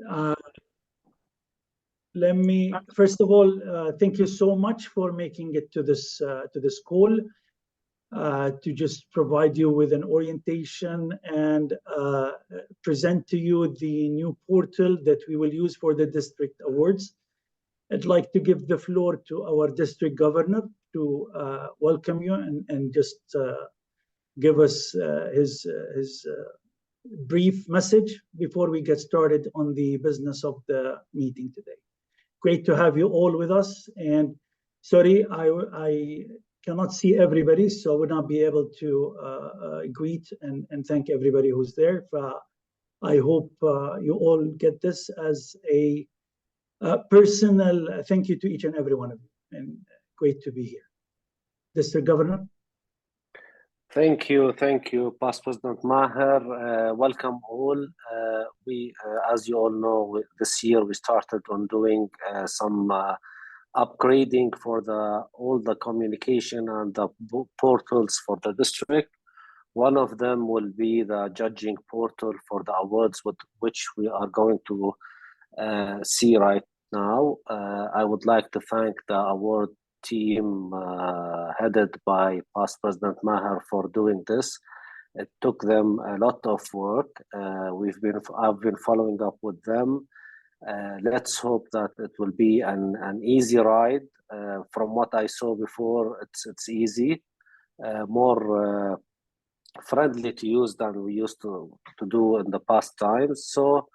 Uh, Let me first of all thank you so much for making it to this call to just provide you with an orientation and present to you the new portal that we will use for the district awards. I'd like to give the floor to our district governor to welcome you and just give us his brief message before we get started on the business of the meeting today. Great to have you all with us. And sorry, I cannot see everybody, so I would not be able to greet and thank everybody who's there. I hope you all get this as a personal thank you to each and every one of you. And great to be here. District Governor. Thank you, Past President Maher. Welcome all. As you all know, this year we started on doing some upgrading for all the communication and the portals for the district. One of them will be the judging portal for the awards, which we are going to see right now. I would like to thank the award team headed by Past President Maher for doing this. It took them a lot of work. I've been following up with them. Let's hope that it will be an easy ride. From what I saw before, it's easy, more friendly to use than we used to do in the past times. So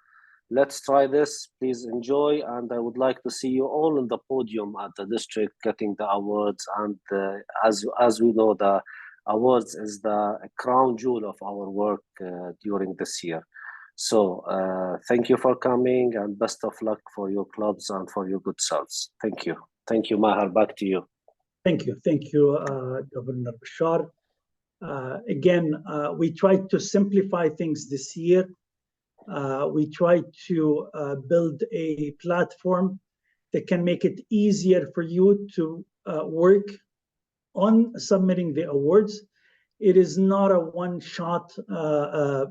let's try this. Please enjoy, and I would like to see you all on the podium at the district getting the awards. And as we know, the awards is the crown jewel of our work during this year. So thank you for coming, and best of luck for your clubs and for your good selves. Thank you, Maher. Back to you. Thank you, Governor Bashar. Again, we tried to simplify things this year. We try to build a platform that can make it easier for you to work on submitting the awards. It is not a one-shot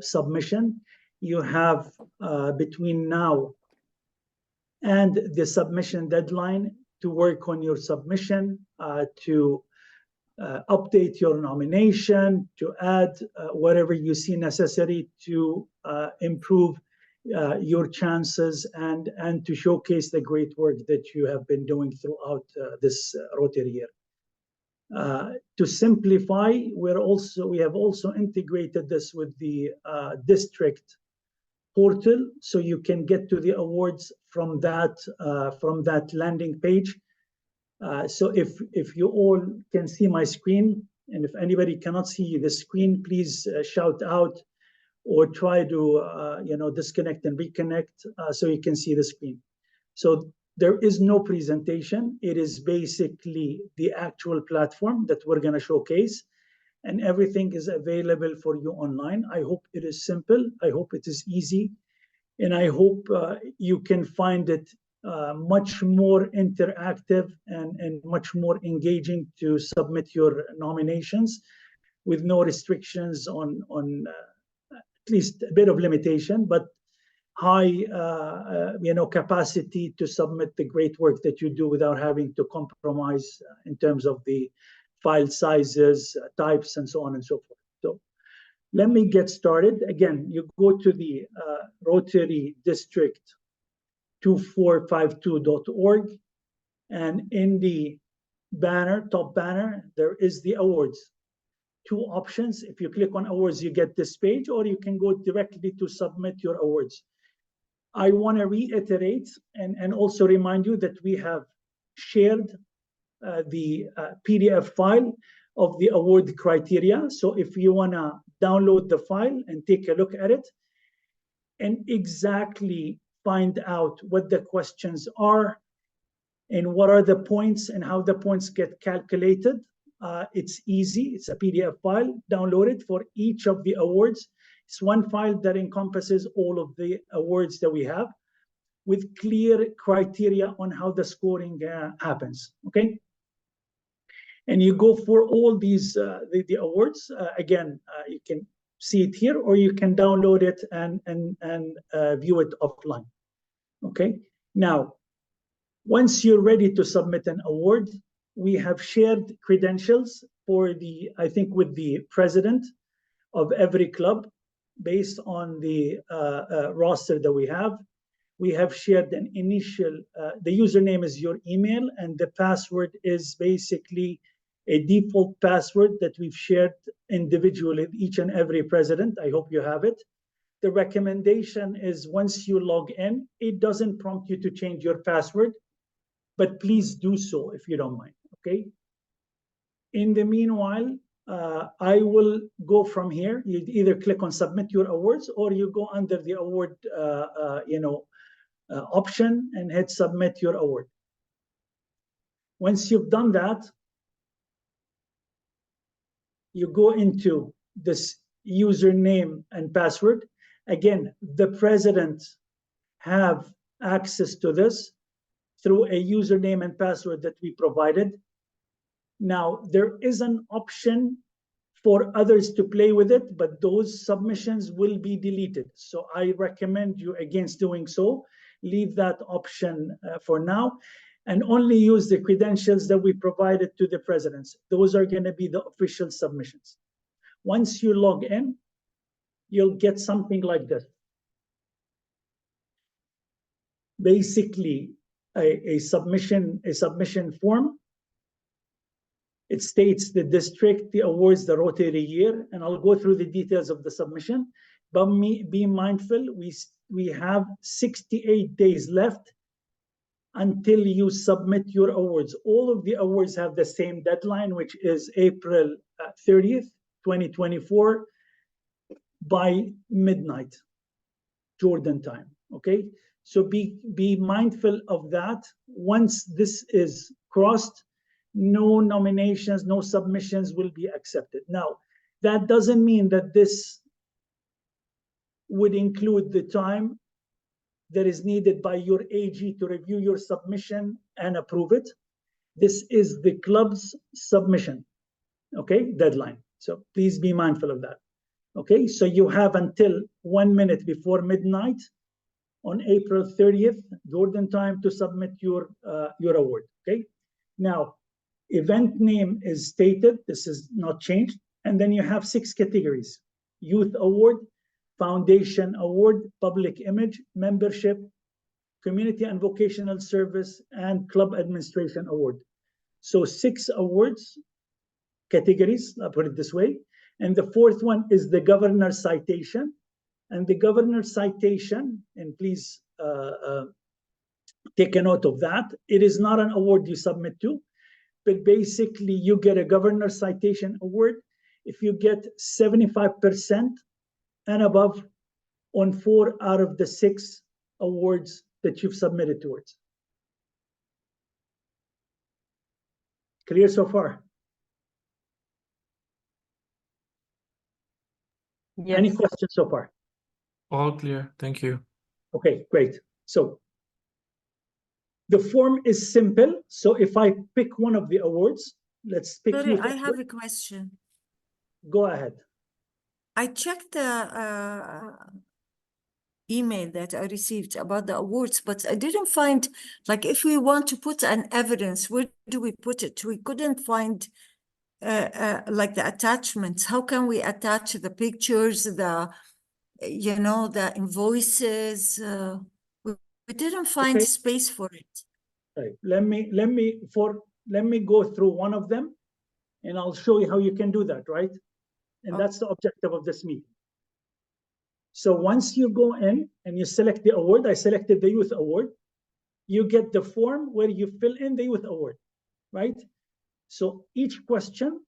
submission. You have between now and the submission deadline to work on your submission, to update your nomination, to add whatever you see necessary to improve your chances and to showcase the great work that you have been doing throughout this Rotary year. To simplify, we have also integrated this with the district portal, so you can get to the awards from that landing page. So if you all can see my screen, and if anybody cannot see the screen, please shout out or try to disconnect and reconnect so you can see the screen. So there is no presentation. It is basically the actual platform that we're going to showcase, and everything is available for you online. I hope it is simple. I hope it is easy, and I hope you can find it much more interactive and much more engaging to submit your nominations with no restrictions on at least a bit of limitation, but high capacity to submit the great work that you do without having to compromise in terms of the file sizes, types, and so on and so forth. So let me get started. Again, you go to the Rotary District 2452.org, and in the top banner, there is the awards. Two options. If you click on awards, you get this page, or you can go directly to submit your awards. I want to reiterate and also remind you that we have shared the PDF file of the award criteria. So if you want to download the file and take a look at it and exactly find out what the questions are and what are the points and how the points get calculated, it's easy. It's a PDF file. Download it for each of the awards. It's one file that encompasses all of the awards that we have with clear criteria on how the scoring happens, okay? And you go for all these, the awards. Again, you can see it here, or you can download it and view it offline. Okay, now, once you're ready to submit an award, we have shared credentials for the, I think, with the president of every club based on the roster that we have. We have shared an initial, the username is your email, and the password is basically a default password that we've shared individually with each and every president. I hope you have it. The recommendation is once you log in, it doesn't prompt you to change your password, but please do so if you don't mind, okay? In the meanwhile, I will go from here. You either click on submit your awards, or you go under the award option and hit submit your award. Once you've done that, you go into this username and password. Again, the president have access to this through a username and password that we provided. Now, there is an option for others to play with it, but those submissions will be deleted. So I recommend you against doing so. Leave that option for now, and only use the credentials that we provided to the presidents. Those are going to be the official submissions. Once you log in, you'll get something like this. Basically, a submission form. It states the district, the awards, the Rotary year, and I'll go through the details of the submission. But be mindful, we have 68 days left until you submit your awards. All of the awards have the same deadline, which is April 30th, 2024, by midnight, Jordan time, okay? So be mindful of that. Once this is crossed, no nominations, no submissions will be accepted. Now, that doesn't mean that this would include the time that is needed by your AG to review your submission and approve it. This is the club's submission, okay, deadline. So please be mindful of that, okay? So you have until 1 minute before midnight on April 30th, Jordan time, to submit your award, okay? Now, event name is stated, this is not changed, and then you have 6 categories: Youth Award, Foundation Award, Public Image, Membership, Community and Vocational Service, and Club Administration Award. So 6 awards, categories, I'll put it this way. And the 4th one is the Governor's Citation. And the Governor's Citation, and please take a note of that, it is not an award you submit to, but basically you get a Governor's Citation Award if you get 75% and above on 4 out of the 6 awards that you've submitted towards. Clear so far? Yes. Any questions so far? All clear. Thank you. Okay, great. So the form is simple. So if I pick one of the awards, let's pick. Sorry, Youth I have Award. a question. Go ahead. I checked the email that I received about the awards, but I didn't find, like, if we want to put an evidence, where do we put it? We couldn't find like the attachments. How can we attach the pictures, the invoices? We didn't find Okay. space for it. Right. Let me go through one of them, and I'll show you how you can do that, right? And Okay. that's the objective of this meeting. So once you go in and you select the award, I selected the Youth Award, you get the form where you fill in the Youth Award, right? So each question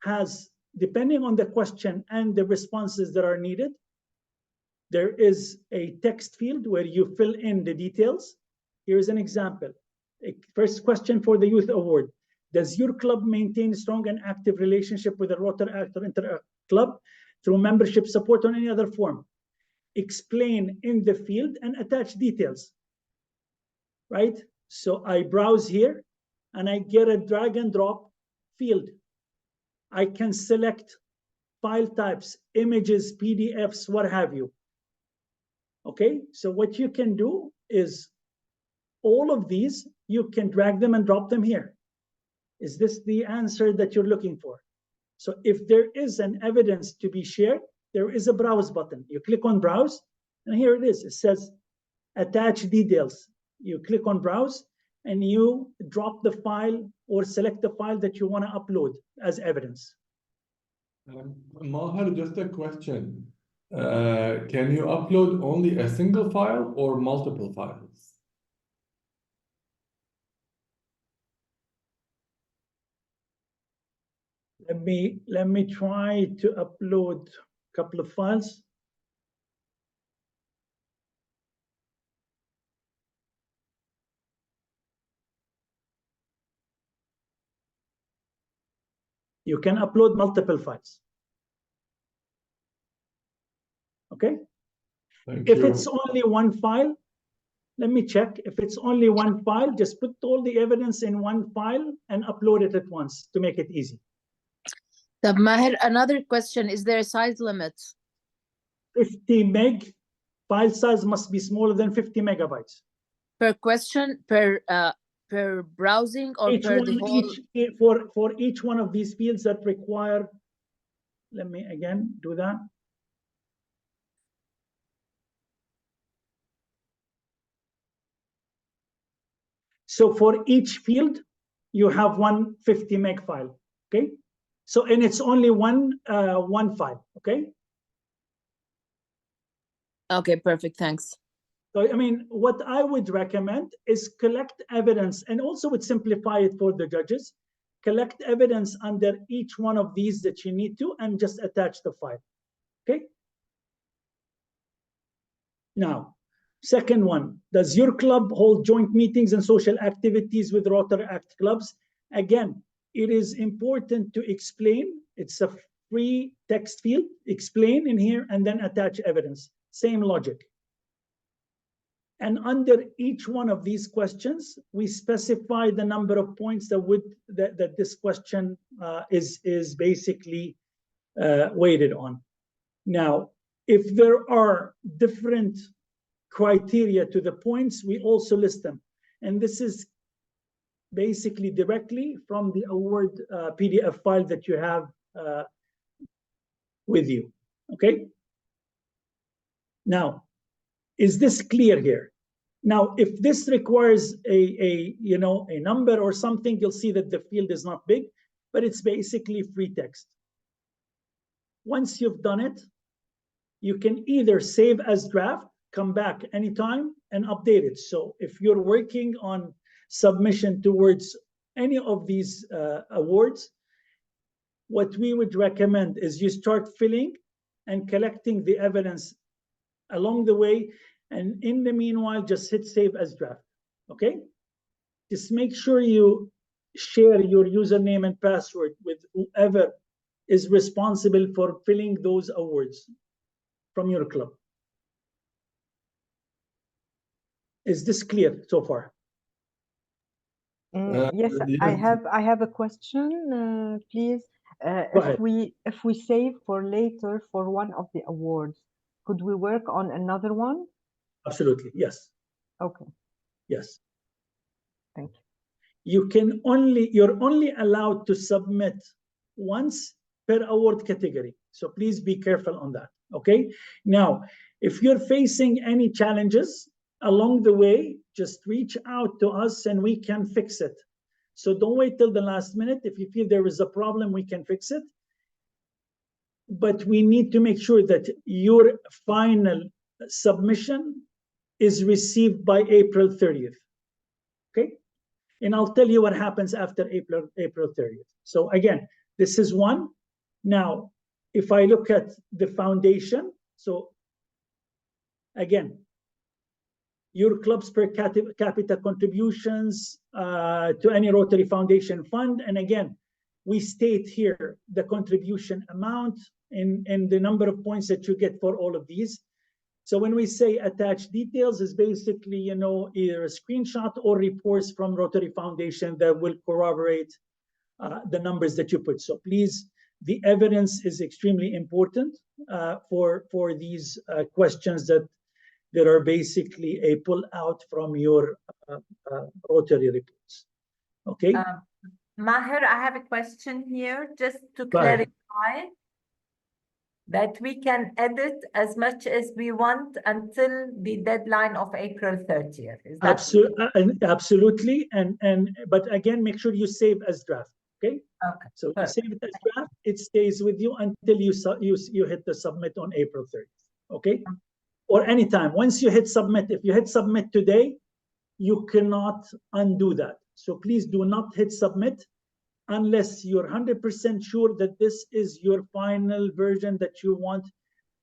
has, depending on the question and the responses that are needed, there is a text field where you fill in the details. Here's an example. First question for the Youth Award: does your club maintain strong and active relationship with the Rotary Inter Club through membership support or any other form? Explain in the field and attach details, right? So I browse here and I get a drag and drop field. I can select file types, images, PDFs, what have you. Okay, so what you can do is all of these, you can drag them and drop them here. Is this the answer that you're looking for? So if there is an evidence to be shared, there is a browse button. You click on browse, and here it is. It says attach details. You click on browse, and you drop the file or select the file that you want to upload as evidence. Maher, just a question. Can you upload only a single file or multiple files? Let me try to upload a couple of files. You can upload multiple files. Okay. Thank If you. it's only one file, let me check. If it's only one file, just put all the evidence in one file and upload it at once to make it easy. Maher, another question, is there a size limit? 50 meg file size must be smaller than 50 megabytes. Per question, per browsing, or Each per one, the whole? for each one of these fields that require, let me again do that. So for each field, you have one 50 meg file, okay? So, and it's only one file, okay? Okay, perfect, thanks. So, I mean, what I would recommend is collect evidence, and also would simplify it for the judges. Collect evidence under each one of these that you need to, and just attach the file, okay? Now, second one, does your club hold joint meetings and social activities with Rotaract clubs? Again, it is important to explain. It's a free text field. Explain in here and then attach evidence. Same logic. And under each one of these questions, we specify the number of points that this question is basically weighted on. Now, if there are different criteria to the points, we also list them. And this is basically directly from the award PDF file that you have with you, okay? Now, is this clear here? Now, if this requires a number or something, you'll see that the field is not big, but it's basically free text. Once you've done it, you can either save as draft, come back anytime and update it. So if you're working on submission towards any of these awards, what we would recommend is you start filling and collecting the evidence along the way, and in the meanwhile, just hit save as draft, okay? Just make sure you share your username and password with whoever is responsible for filling those awards from your club. Is this clear so far? Yes, yes. I have a question, please. Go ahead. If we save for later for one of the awards, could we work on another one? Absolutely, yes. Okay, Yes. thank you. You're only allowed to submit once per award category. So please be careful on that, okay? Now, if you're facing any challenges along the way, just reach out to us and we can fix it. So don't wait till the last minute. If you feel there is a problem, we can fix it. But we need to make sure that your final submission is received by April 30th, okay? And I'll tell you what happens after April 30th. So again, this is one. Now, if I look at the foundation, so again, your club's per capita contributions to any Rotary Foundation fund. And again, we state here the contribution amount and the number of points that you get for all of these. So when we say attach details, is basically, either a screenshot or reports from Rotary Foundation that will corroborate the numbers that you put. So please, the evidence is extremely important for these questions that that are basically a pull out from your rotary reports. Okay. Maher, I have a question here, just to Go ahead. clarify that we can edit as much as we want until the deadline of April 30th. Is that Absolutely. But again, make sure you save as draft. Okay. okay? So you Perfect. save it as draft. It stays with you until you hit the submit on April 30th. Okay. Or anytime. Once you hit submit, if you hit submit today, you cannot undo that. So please do not hit submit unless you're 100% sure that this is your final version that you want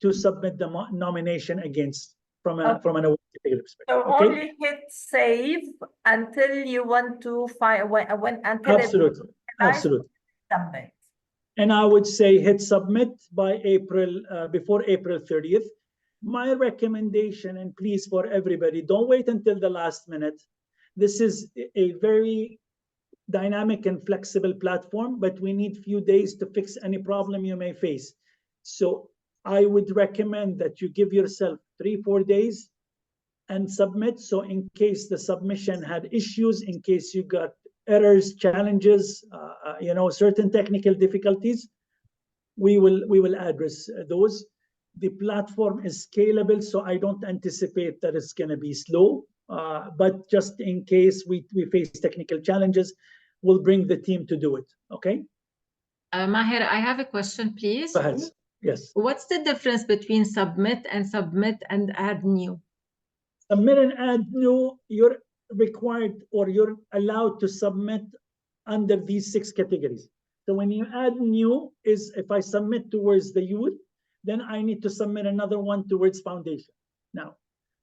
to submit the nomination against from an award category perspective. So Okay? only hit save until you want to find until Absolutely. Absolutely. submit. And I would say hit submit by April, before April 30th. My recommendation, and please for everybody, don't wait until the last minute. This is a very dynamic and flexible platform, but we need few days to fix any problem you may face. So I would recommend that you give yourself 3-4 days and submit. So in case the submission had issues, in case you got errors, challenges, certain technical difficulties, we will address those. The platform is scalable, so I don't anticipate that it's going to be slow. But just in case we face technical challenges, we'll bring the team to do it. Okay? Maher, I have a question, please. Go ahead. Yes. What's the difference between submit and add new? Submit and add new, you're required or you're allowed to submit under these 6 categories. So when you add new is if I submit towards the youth, then I need to submit another one towards foundation. Now,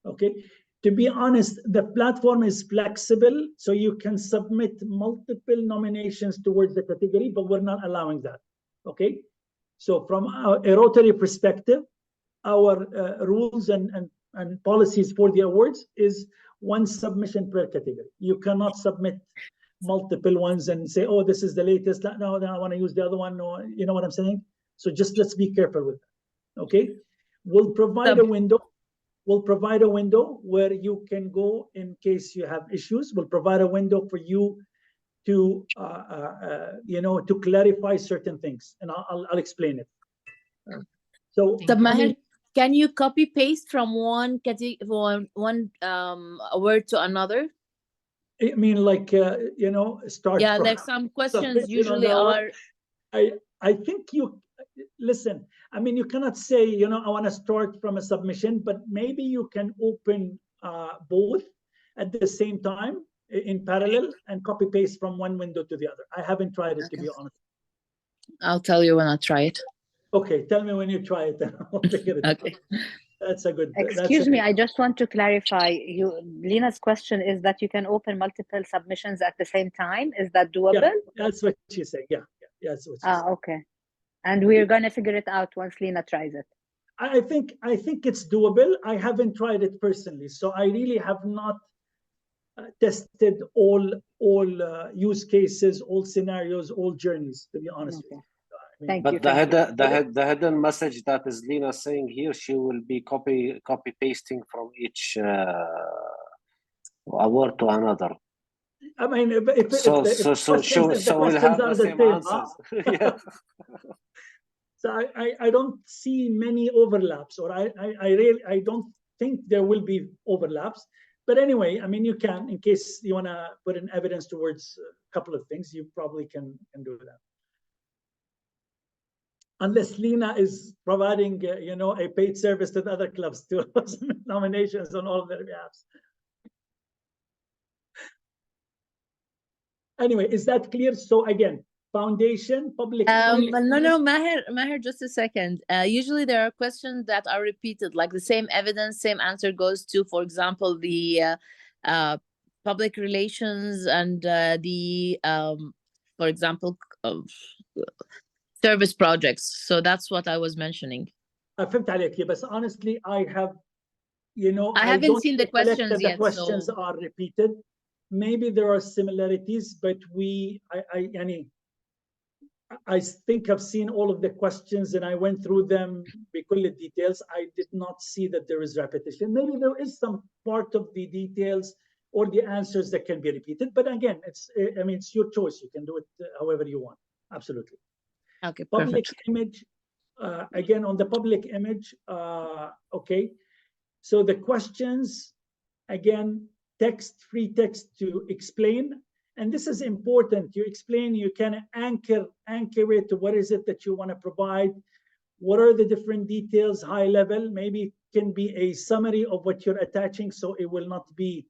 okay. To be honest, the platform is flexible, so you can submit multiple nominations towards the category, but we're not allowing that. Okay. So from a Rotary perspective, our rules and policies for the awards is 1 submission per category. You cannot submit multiple ones and say, oh, this is the latest. No, I want to use the other one. No, you know what I'm saying? So just let's be careful with that. Okay. We'll provide a window. We'll provide a window where you can go in case you have issues. We'll provide a window for you to, to clarify certain things, and I'll explain it. So, Maher, can you copy paste from one category, one word to another? I mean, like start. Yeah, from, like some questions usually are. I think you listen. I mean, you cannot say, I want to start from a submission, but maybe you can open both at the same time in parallel and copy paste from one window to the other. I haven't tried it, to be honest. I'll tell you when I try it. Okay, tell me when you try it, then I'll figure it Okay. out. That's a good. Excuse me, I just want to clarify. Lena's question is that you can open multiple submissions at the same time. Is that doable? Yeah, that's what she said. Yeah, that's what she said. Okay. And we're going to figure it out once Lena tries it. I think it's doable. I haven't tried it personally, so I really have not tested all use cases, all scenarios, all journeys. To be honest with you. Thank But you. the hidden message that is Lena saying here, she will be copy pasting from each award to another. I mean, if we'll have the same answers. Yeah. So I don't see many overlaps, or I don't think there will be overlaps. But anyway, I mean, you can, in case you want to put in evidence towards a couple of things, you probably can do that. Unless Lena is providing, a paid service to the other clubs to submit nominations on all of their behalves. Anyway, is that clear? So again, foundation, public. No, Maher, just a second. Usually there are questions that are repeated, like the same evidence, same answer goes to, for example, the public relations and for example, service projects. So that's what I was mentioning. فهمت عليك, but honestly, I have, I haven't seen the questions yet. The questions are repeated. Maybe there are similarities, but I think I've seen all of the questions and I went through them بكل details. I did not see that there is repetition. Maybe there is some part of the details or the answers that can be repeated. But again, I mean, it's your choice. You can do it however you want. Absolutely. Okay, Public perfect. image, again, on the public image, okay. So the questions, again, free text to explain. And this is important. You explain, you can anchor it to what is it that you want to provide. What are the different details, high level? Maybe it can be a summary of what you're attaching, so it will not be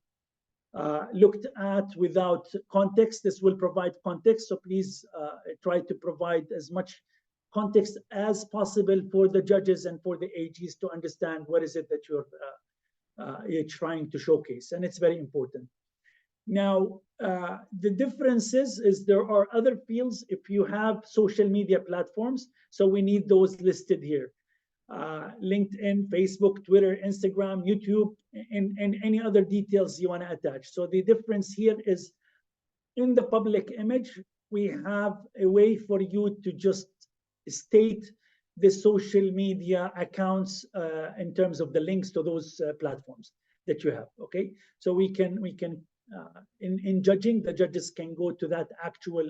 looked at without context. This will provide context. So please try to provide as much context as possible for the judges and for the AGs to understand what is it that you're trying to showcase. And it's very important. Now, the difference is there are other fields if you have social media platforms. So we need those listed here. LinkedIn, Facebook, Twitter, Instagram, YouTube, and any other details you want to attach. So the difference here is in the public image, we have a way for you to just state the social media accounts in terms of the links to those platforms that you have. Okay, so we can in judging, the judges can go to that actual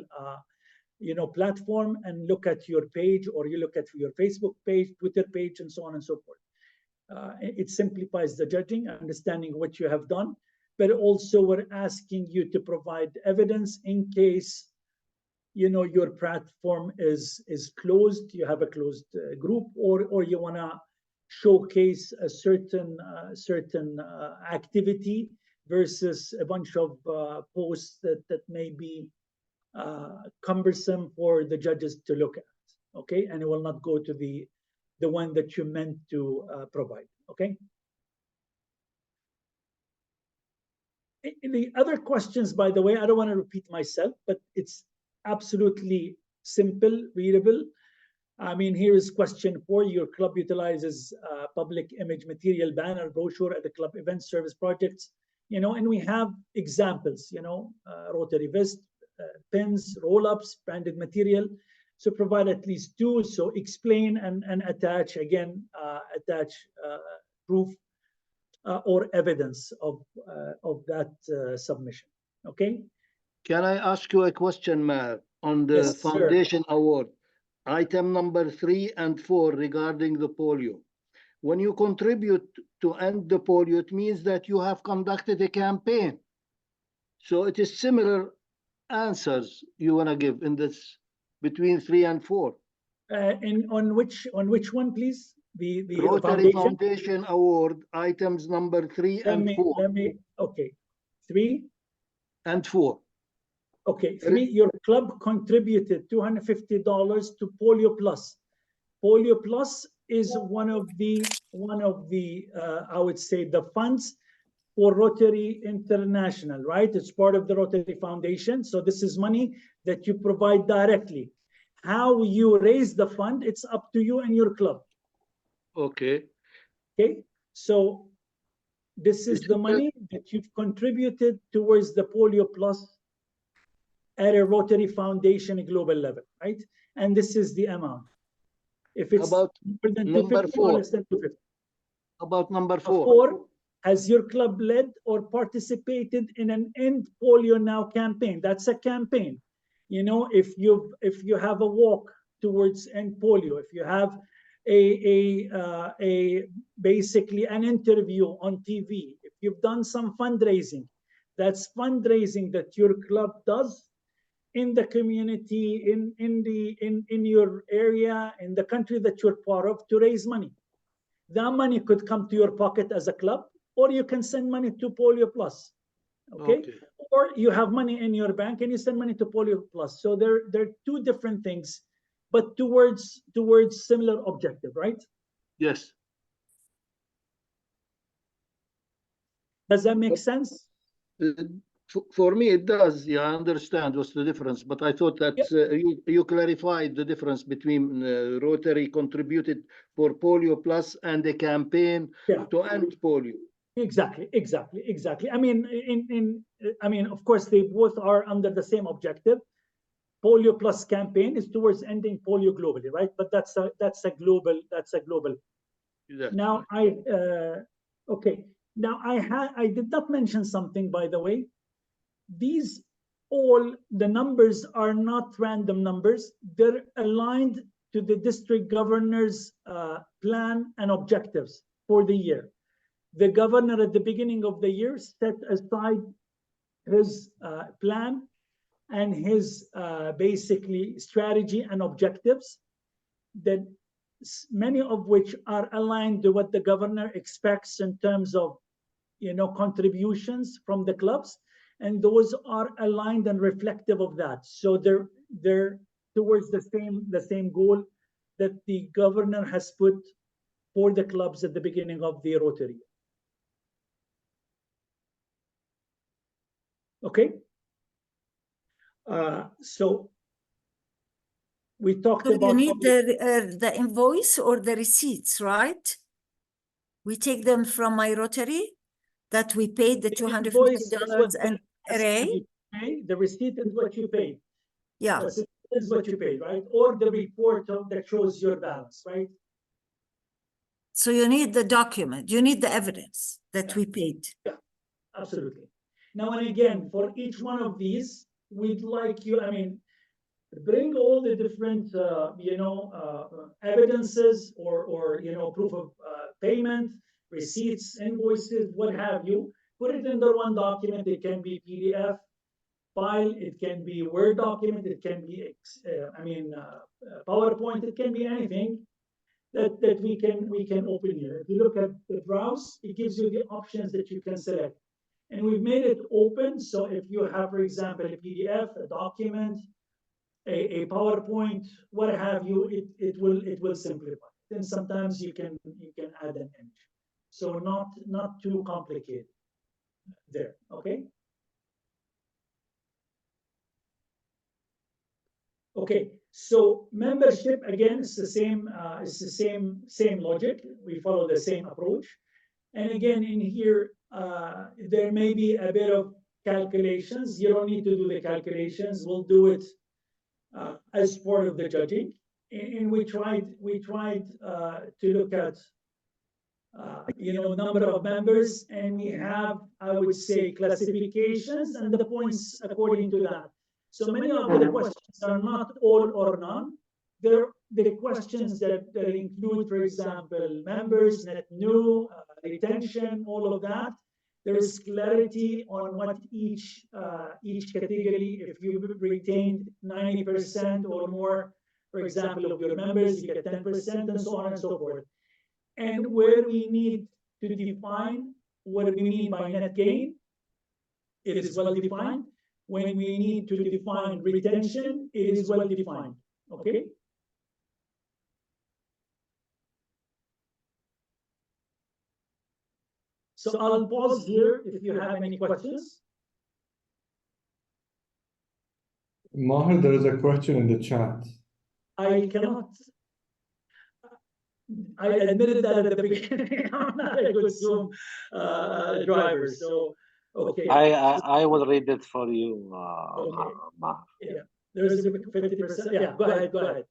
platform and look at your page, or you look at your Facebook page, Twitter page, and so on and so forth. It simplifies the judging, understanding what you have done, but also we're asking you to provide evidence in case your platform is closed, you have a closed group, or you want to showcase a certain activity versus a bunch of posts that may be cumbersome for the judges to look at. Okay, and it will not go to the one that you meant to provide. Okay. The other questions, by the way, I don't want to repeat myself, but it's absolutely simple, readable. I mean, here is question 4. Your club utilizes public image material, banner, brochure at the club event service projects, and we have examples, rotary vest, pins, roll-ups, branded material. So provide at least 2. So explain and attach, again, proof or evidence of that submission. Okay. Can I ask you a question, Maher, on the Yes, foundation award, item number 3 and 4 regarding the polio? When you contribute to end the polio, it means that you have conducted a campaign. So it is similar answers you want to give in this between 3 and 4. On which one, please? The Rotary Foundation Award, items number 3 and 4. Okay, 3 and 4. Okay, 3. Your club contributed $250 to Polio Plus. Polio Plus is one of the I would say the funds for Rotary International, right? It's part of the Rotary Foundation. So this is money that you provide directly. How you raise the fund, it's up to you and your club. Okay. Okay. So this is the money that you've contributed towards the Polio Plus at a Rotary Foundation global level, right? And this is the amount. If it's about more than number 250 4, or less than 250. About number 4. 4, has your club led or participated in an End Polio Now campaign? That's a campaign. If you have a walk towards End Polio, if you have basically an interview on TV, if you've done some fundraising, that's fundraising that your club does in the community, in your area, in the country that you're part of, to raise money. That money could come to your pocket as a club, or you can send money to Polio Plus. Okay? Or you have money in your bank and you send money to Polio Plus. So they're 2 different things, but towards similar objective, right? Yes. Does that make sense? For me, it does. Yeah, I understand what's the difference, but I thought that you clarified the difference between Rotary contributed for Polio Plus and the campaign to end polio. Exactly. I mean, of course, they both are under the same objective, Polio Plus campaign is towards ending polio globally, right? But that's a global. Yes. Now okay. Now I did not mention something, by the way. These all the numbers are not random numbers. They're aligned to the district governor's plan and objectives for the year. The governor at the beginning of the year set aside his plan and his basically strategy and objectives, that many of which are aligned to what the governor expects in terms of, contributions from the clubs, and those are aligned and reflective of that. So they're towards the same goal that the governor has put for the clubs at the beginning of the Rotary. Okay. So we talked So about. you need the invoice or the receipts, right? We take them from my Rotary that we paid the $250 and array. The receipt is what you paid. Yeah. This is what you paid, right? Or the report that shows your balance, right? So you need the document, you need the evidence that we paid. Yeah, absolutely. Now, and again, for each one of these, we'd like you, bring all the different, evidences or proof of payment, receipts, invoices, what have you. Put it under one document. It can be PDF file, it can be Word document, it can be, PowerPoint, it can be anything that we can open here. If you look at the browse, it gives you the options that you can select. And we've made it open, so if you have, for example, a PDF, a document, a PowerPoint, what have you, it will simplify. Then sometimes you can add an image. So not too complicated there, okay? Okay, so membership, again, it's the same logic. We follow the same approach. And again, in here, there may be a bit of calculations. You don't need to do the calculations. We'll do it as part of the judging. And we tried to look at number of members, and we have, I would say, classifications and the points according to that. So many of the questions are not all or none. They're the questions that include, for example, members, net new, retention, all of that. There is clarity on what each category, if you retained 90% or more, for example, of your members, you get 10%, and so on and so forth. And where we need to define what we mean by net gain, it is well defined. When we need to define retention, it is well defined, okay? So I'll pause here if you have any questions. Maher, there is a question in the chat. I cannot. I admitted that at the beginning. I'm not a good Zoom driver, so okay. I will read it for you, Okay. Maher. Yeah, there's a 50%. Yeah, go ahead.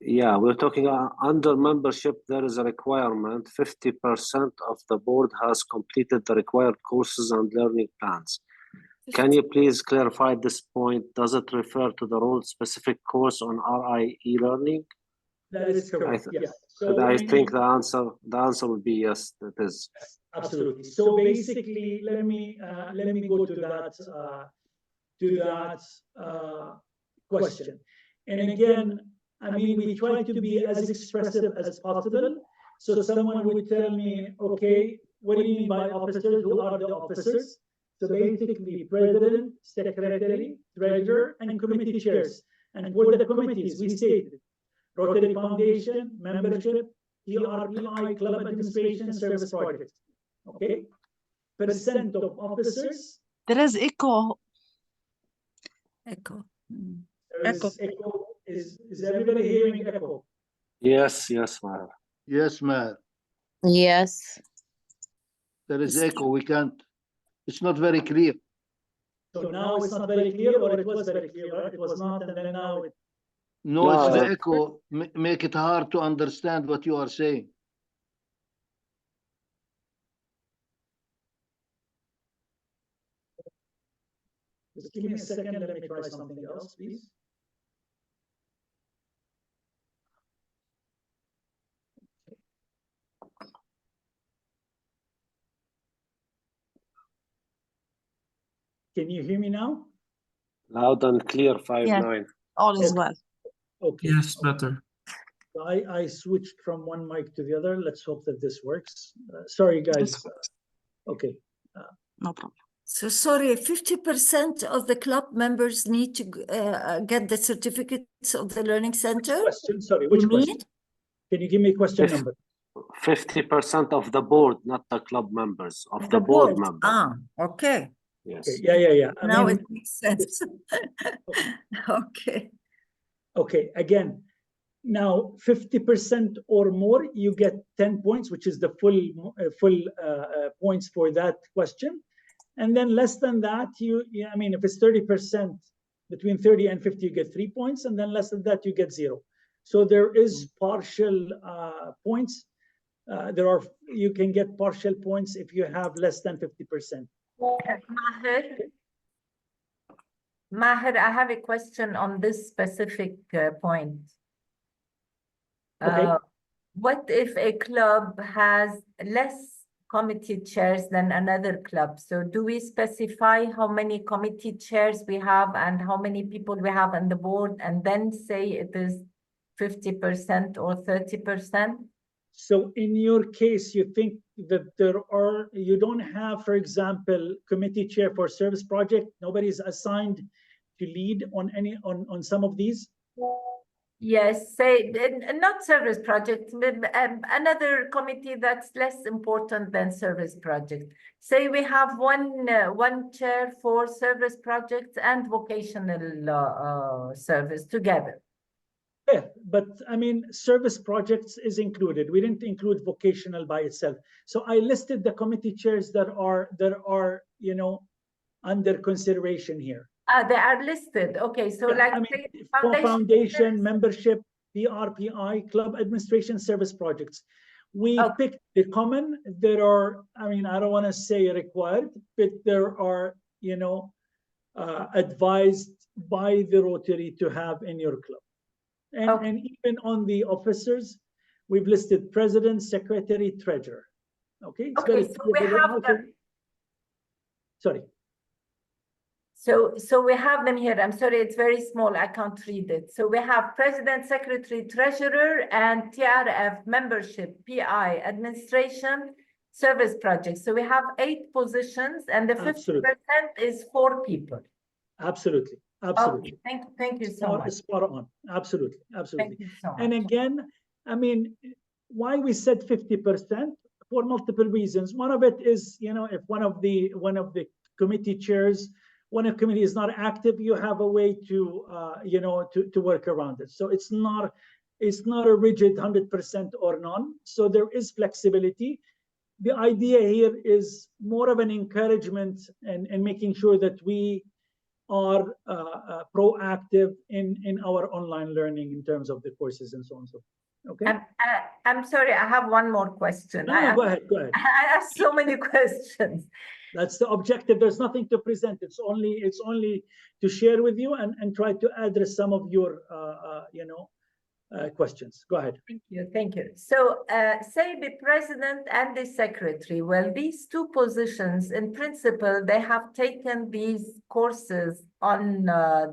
Yeah, we're talking under membership, there is a requirement. 50% of the board has completed the required courses and learning plans. Can you please clarify this point? Does it refer to the role-specific course on RI e-learning? That is correct, yes. So I think the answer would be yes, that is. Absolutely. So basically, let me go to that question. And again, we try to be as expressive as possible. So someone would tell me, okay, what do you mean by officers? Who are the officers? So basically, president, secretary, treasurer, and committee chairs. And for the committees, we stated Rotary Foundation, membership, TRPI, club administration, service projects. Okay? Percent of officers. There is echo. Echo. Echo. Is everybody hearing echo? Yes, Maher. Yes, Maher. Yes. There is echo. We can't. It's not very clear. So now it's not very clear, or it was very clear, right? It was not, and then now it. No, No, it's the uh, echo. Make it hard to understand what you are saying. Just give me a second. Let me try something else, please. Can you hear me now? Loud and clear, 5-9. All is Okay. well. Okay. Yes, better. I switched from one mic to the other. Let's hope that this works. Sorry, guys. This works. Okay. No problem. So sorry, 50% of the club members need to get the certificates of the Learning Center? Question, sorry, which You question? need? Can you give me a question If- number? 50% of the board, not the club members, of the The board board. members. Ah, okay. Yes. Okay, yeah. I Now mean, it makes sense. Okay. okay, again, now 50% or more, you get 10 points, which is the full points for that question. And then less than that, I mean, if it's 30%, between 30 and 50, you get 3 points, and then less than that, you get 0. So there is partial points. You can get partial points if you have less than 50%. Maher, I have a question on this specific point. Okay. What if a club has less committee chairs than another club? So do we specify how many committee chairs we have and how many people we have on the board, and then say it is 50% or 30%? So in your case, you think that you don't have, for example, committee chair for service project, nobody's assigned to lead on some of these? Yes, say not service project, another committee that's less important than service project. Say we have one chair for service projects and vocational service together. Yeah, but I mean, service projects is included. We didn't include vocational by itself. So I listed the committee chairs that are under consideration here. They are listed. Okay, so Yeah, like I mean, say foundation, membership, PRPI, club administration, service projects. We picked the common. There are, I mean, I don't want to say required, but there are, advised by the Rotary to have in your club. And even on the officers, we've listed president, secretary, treasurer. Okay. It's okay, very so clear, we but have also- them. Sorry. So we have them here. I'm sorry, it's very small. I can't read it. So we have president, secretary, treasurer, and TRF membership, PI, administration, service projects. So we have 8 positions, and the 50% is 4 people. Absolutely. Absolutely. Okay, thank you so much. Spot on. Absolutely. Thank you so much. And again, I mean, why we said 50% for multiple reasons. One of it is, if one of the committee chairs, when a committee is not active, you have a way to work around it. So it's not a rigid 100% or none. So there is flexibility. The idea here is more of an encouragement and making sure that we are proactive in our online learning in terms of the courses and so on and so forth. Okay. I'm sorry, I have one more question. No, go ahead. I have so many questions. That's the objective. There's nothing to present. It's only to share with you and try to address some of your questions. Go ahead. Thank you. So say the president and the secretary, well, these 2 positions, in principle, they have taken these courses on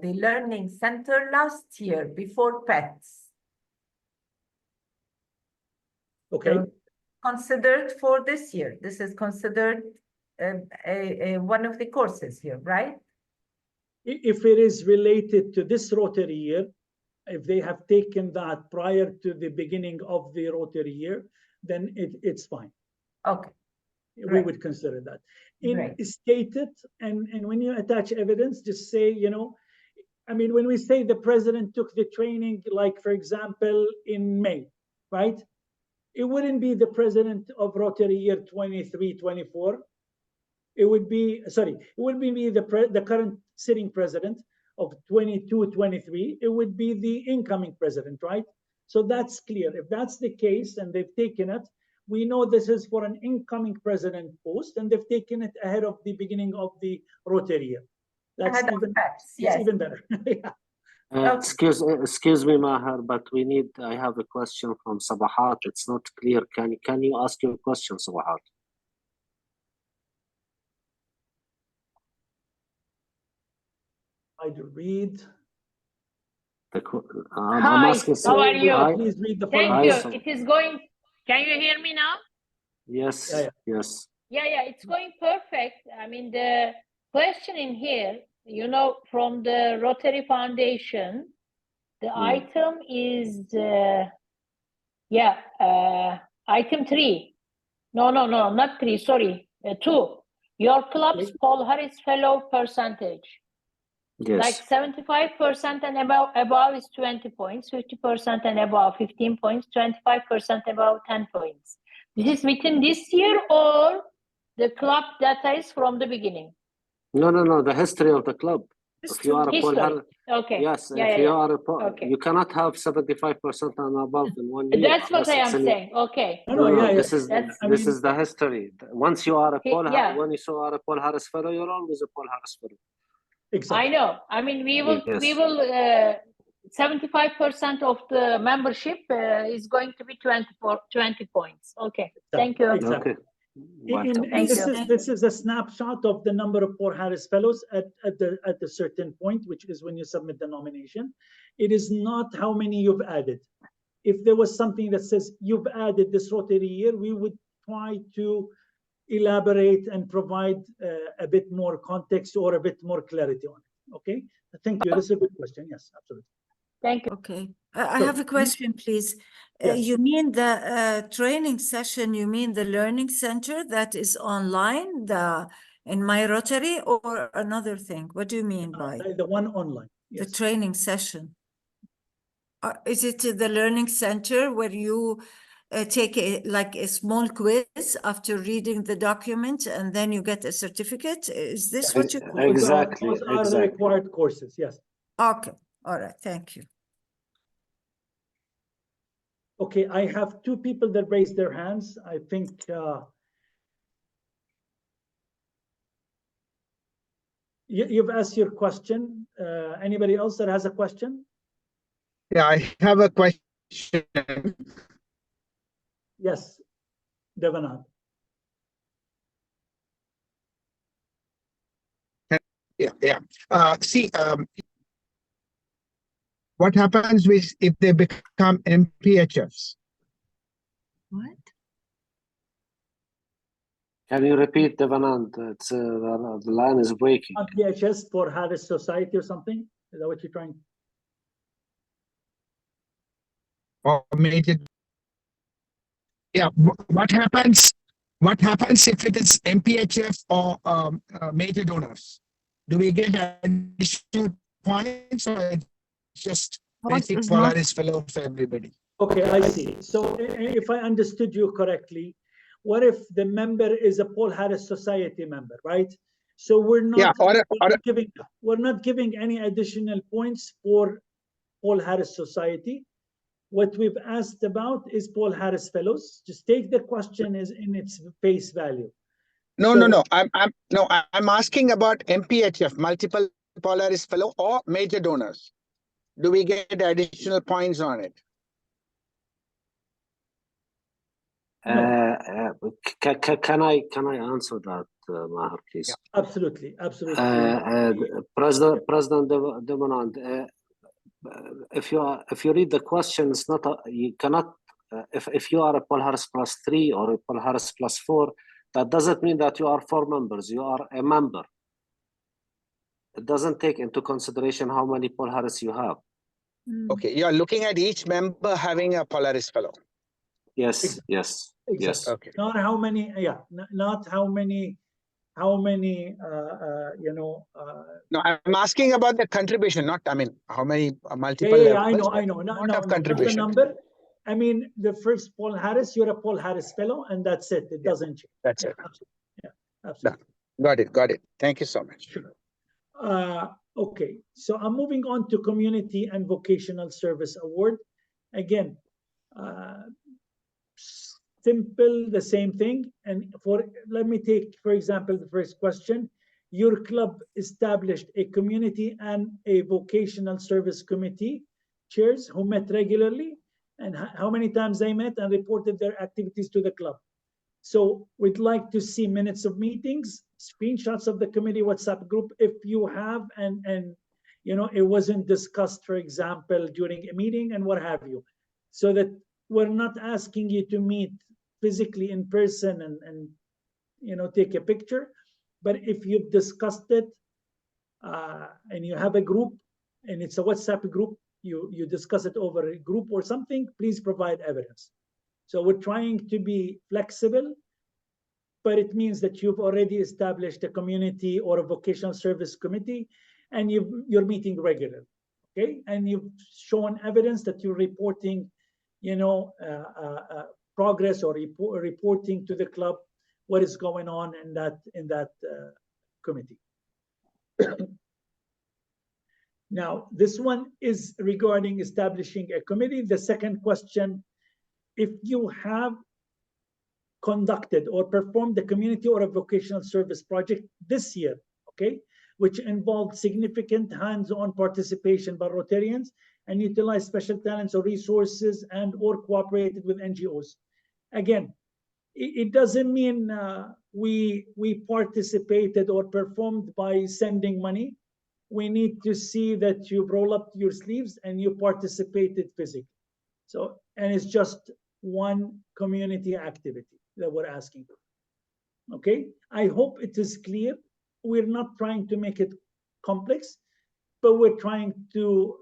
the Learning Center last year before PETS. Okay. So considered for this year. This is considered one of the courses here, right? If it is related to this Rotary year, if they have taken that prior to the beginning of the Rotary year, then it's fine. Okay. We would consider that. State it, and when you attach evidence, just say, I mean, when we say the president took the training, like, for example, in May, right? It wouldn't be the president of Rotary year 23-24. it would be, sorry, it would be the current sitting president of 22-23. It would be the incoming president, right? So that's clear. If that's the case and they've taken it, we know this is for an incoming president post, and they've taken it ahead of the beginning of the Rotary year. That's Ahead of even, facts, it's yes. even better. Yeah. Excuse me, Maher, but I have a question from Sabahat. It's not clear. Can you ask your question, Sabahat? I'd read. I'm Hi, asking. how are you? Hi. Please read the Thank following. you. Hi, It is going, can you hear me now? Yes, Yeah, yes. Yeah, it's going perfect. I mean, the question in here, you know, from the Rotary Foundation, the item is, item 3. No, not 3, sorry, 2. Your club's Okay. Paul Harris Fellow percentage. Like Yes. 75% and above is 20 points, 50% and above 15 points, 25% above 10 points. This is within this year or the club data is from the beginning? No, the history of the club. If you are a Paul History. Harris, Okay. yes, Yeah, if you are a Paul, Okay. you cannot have 75% and above in 1 year. That's what unless I it's am in- saying. Okay. No, yeah. This is That's- this is the history. Once you are a Paul, Yeah. when you are a Paul Harris Fellow, you're always a Paul Harris Fellow. Exactly. I know. I mean, we will, Yes. 75% of the membership is going to be 20 points. Okay. Thank you. Exactly. Okay. Welcome. Thank you. This is a snapshot of the number of Paul Harris Fellows at a certain point, which is when you submit the nomination. It is not how many you've added. If there was something that says you've added this Rotary year, we would try to elaborate and provide a bit more context or a bit more clarity on it. Okay, thank you. This is a good question. Yes, absolutely. Thank you. Okay, I So, have a question, please. Yes. You mean the training session, you mean the learning center that is online, in My Rotary, or another thing? What do you mean by The one online. the Yes. training session? Is it the learning center where you take like a small quiz after reading the document and then you get a certificate? Is this what you call it? Exactly. Those are the required courses. Yes. Okay, all right, thank you. Okay, I have 2 people that raised their hands. I think you've asked your question. Anybody else that has a question? Yeah, I have a question. Yes, Devanand. Yeah. See, what happens if they become MPHFs? What? Can you repeat, Devanand? It's the line is breaking. MPHS for Harris Society or something? Is that what you're trying? Or major? Yeah. What happens if it is MPHF or major donors? Do we get additional points, or it's just basic is Paul not- Harris Fellow for everybody? Okay, I see. So if I understood you correctly, what if the member is a Paul Harris Society member, right? So we're not, we're not giving any additional points for Paul Harris Society. What we've asked about is Paul Harris Fellows. Just take the question as in its face value. No. So- I'm asking about MPHF, multiple Paul Harris Fellow or major donors. Do we get additional points on it? Can I answer that, Maher, please? Yeah, absolutely. President Devanand, if you read the question, it's not you cannot. If you are a Paul Harris +3 or a Paul Harris +4, that doesn't mean that you are 4 members. You are a member. It doesn't take into consideration how many Paul Harris you have. Okay, you are looking at each member having a Paul Harris Fellow. Yes. Exactly. Okay. Not how many. Yeah. Not how many. How many? No, I'm asking about the contribution, not. I mean, how many multiple. Yeah, I levels, know. Not No, of contribution. not the number. I mean, the first Paul Harris, you're a Paul Harris Fellow, and that's it. It doesn't change. That's it. Absolutely. Yeah, absolutely. Got it. Got it. Thank you so much. Okay, so I'm moving on to Community and Vocational Service Award. Again, simple, the same thing. And let me take, for example, the first question. Your club established a community and a vocational service committee chairs who met regularly, and how many times they met and reported their activities to the club. So we'd like to see minutes of meetings, screenshots of the committee WhatsApp group if you have, and you know, it wasn't discussed, for example, during a meeting and what have you, so that we're not asking you to meet physically in person and you know, take a picture. But if you've discussed it and you have a group and it's a WhatsApp group, you discuss it over a group or something, please provide evidence. So we're trying to be flexible, but it means that you've already established a community or a vocational service committee and you're meeting regularly, okay? And you've shown evidence that you're reporting, you know, progress or reporting to the club what is going on in that committee. Now, this one is regarding establishing a committee. The second question, if you have conducted or performed a community or a vocational service project this year, okay, which involved significant hands-on participation by Rotarians and utilized special talents or resources and or cooperated with NGOs. Again, it doesn't mean we participated or performed by sending money. We need to see that you roll up your sleeves and you participated physically. So, and it's just one community activity that we're asking for. Okay, I hope it is clear. We're not trying to make it complex, but we're trying to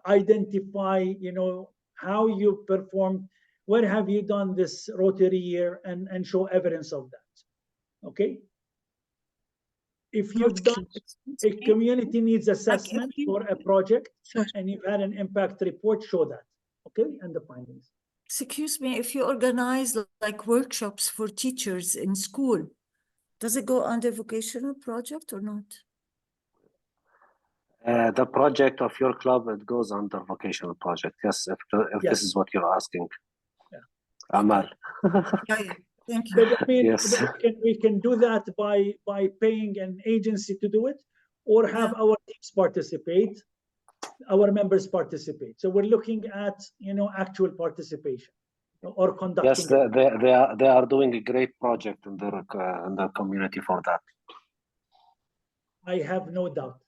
identify, you know, how you performed, what have you done this Rotary year, and show evidence of that. Okay. If you've done a community needs assessment for a project and you've had an impact report, show that. Okay, and the findings. Excuse me, if you organize like workshops for teachers in school, does it go under vocational project or not? The project of your club, it goes under vocational project. Yes, if Yes. this is what you're asking. Yeah. Amal. Yeah, thank you. But I mean, Yes. we can do that by paying an agency to do it, or have our teams participate, our members participate. So we're looking at, you know, actual participation or conducting. Yes, they are doing a great project in their community for that. I have no doubt,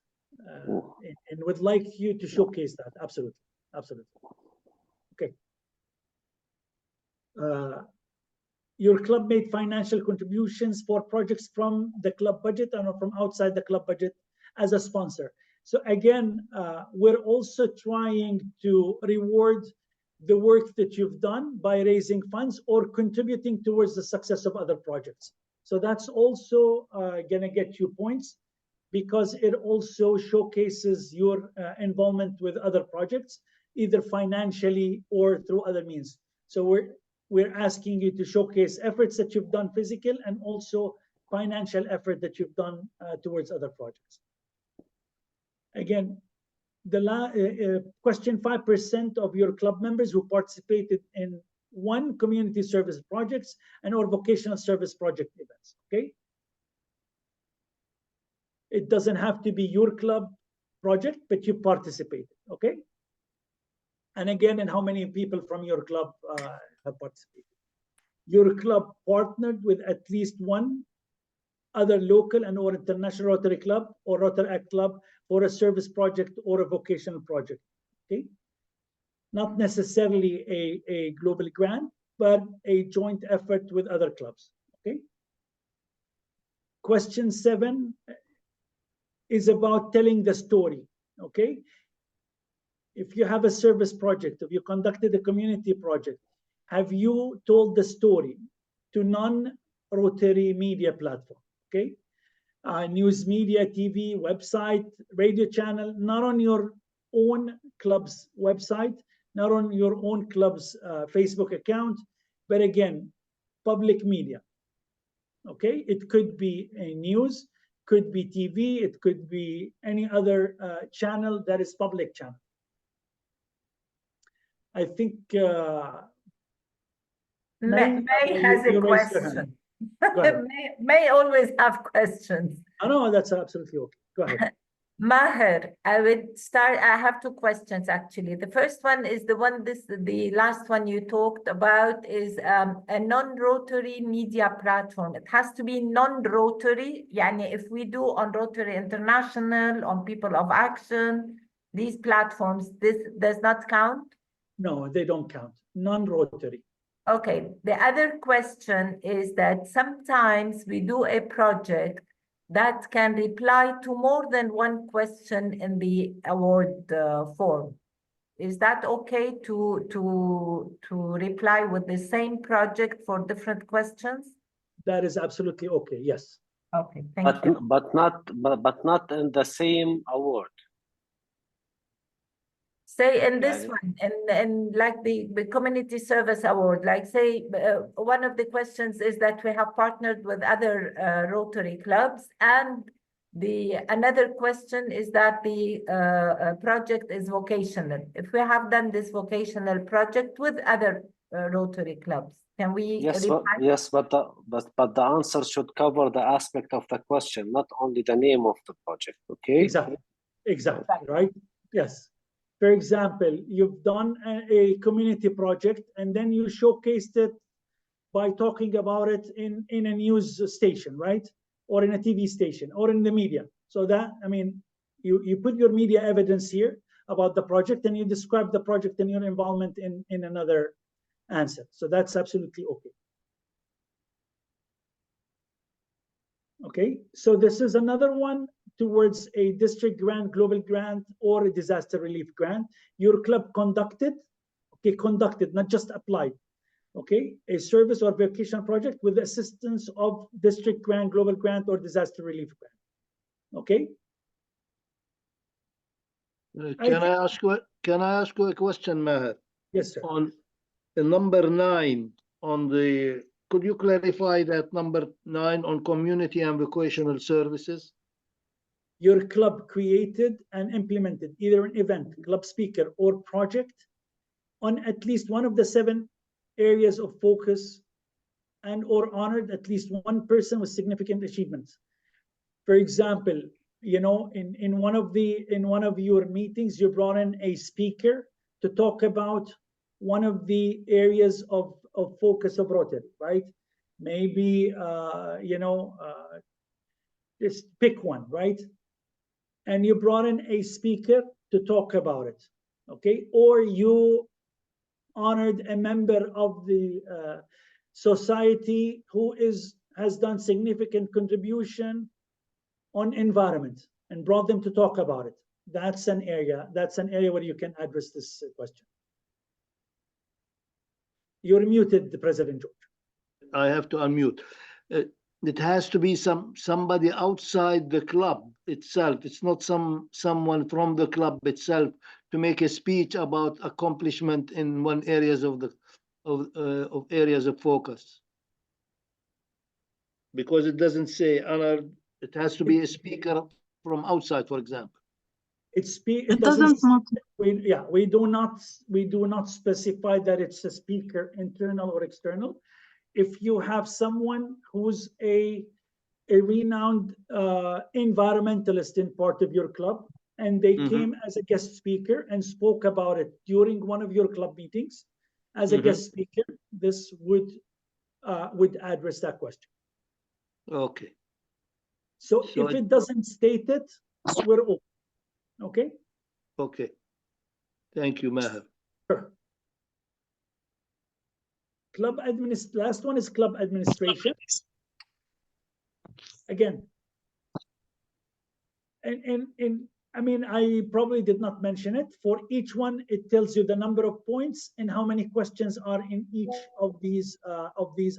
and would like you to showcase that. Absolutely, absolutely. Okay. Your club made financial contributions for projects from the club budget and from outside the club budget as a sponsor. So again, we're also trying to reward the work that you've done by raising funds or contributing towards the success of other projects. So that's also gonna get you points, because it also showcases your involvement with other projects, either financially or through other means. So we're asking you to showcase efforts that you've done physical and also financial effort that you've done towards other projects. Again, the question, 5% of your club members who participated in one community service projects and or vocational service project events, okay? It doesn't have to be your club project, but you participated, okay? And again, and how many people from your club have participated? Your club partnered with at least one other local and or international Rotary Club or Rotaract Club for a service project or a vocational project, okay? Not necessarily a global grant, but a joint effort with other clubs, okay? Question 7 is about telling the story, okay? If you have a service project, if you conducted a community project, have you told the story to non-Rotary media platform, okay? News media, TV, website, radio channel, not on your own club's website, not on your own club's Facebook account, but again, public media, Okay, it could be a news, could be TV, it could be any other channel that is public channel. I think May has a you raised your hand. question. Go ahead. May always have questions. Oh, no, that's absolutely okay. Go ahead. Maher, I would start. I have two questions actually. The first one is the last one you talked about is a non-Rotary media platform. It has to be non-Rotary. Yani if we do on Rotary International, on People of Action, these platforms, this does not count? No, they don't count. Non-Rotary. Okay. The other question is that sometimes we do a project that can reply to more than one question in the award form. Is that okay to reply with the same project for different questions? That is absolutely okay. Yes. Okay, thank you. But not in the same award. Say in this one, and like the community service award, like say one of the questions is that we have partnered with other Rotary clubs, and another question is that the project is vocational. If we have done this vocational project with other Rotary clubs, can we? Yes, but the answer should cover the aspect of the question, not only the name of the project. Okay. Exactly. Right. Yes. For example, you've done a community project and then you showcased it by talking about it in a news station, right? Or in a TV station or in the media. So that, I mean, you put your media evidence here about the project and you describe the project and your involvement in another answer. So that's absolutely okay. Okay, so this is another one towards a district grant, global grant, or a disaster relief grant. Your club conducted, not just applied, okay, a service or vocational project with the assistance of district grant, global grant, or disaster relief grant. Okay. Can I ask you a question, Maher? Yes, sir. On the number 9 on the. Could you clarify that number 9 on community and vocational services? Your club created and implemented either an event, club speaker, or project on at least one of the 7 areas of focus and or honored at least one person with significant achievements. For example, you know, in one of your meetings, you brought in a speaker to talk about one of the areas of focus of Rotary, right? Maybe, just pick one, right? And you brought in a speaker to talk about it, okay? Or you honored a member of the society who has done significant contribution on environment and brought them to talk about it. That's an area where you can address this question. You're muted, the President George. I have to unmute. It has to be somebody outside the club itself. It's not someone from the club itself to make a speech about accomplishment in one areas of areas of focus. Because it doesn't say honored. It has to be a speaker from outside, for example. It doesn't. We do not specify that it's a speaker, internal or external. If you have someone who's a renowned environmentalist in part of your club, and they came as a guest speaker and spoke about it during one of your club meetings as a guest speaker, this would address that question. Okay. So if it doesn't state it, we're open. Okay. Okay. Thank you, Maher. Sure. Last one is club administration. Again, and I mean, I probably did not mention it. For each one, it tells you the number of points and how many questions are in each of these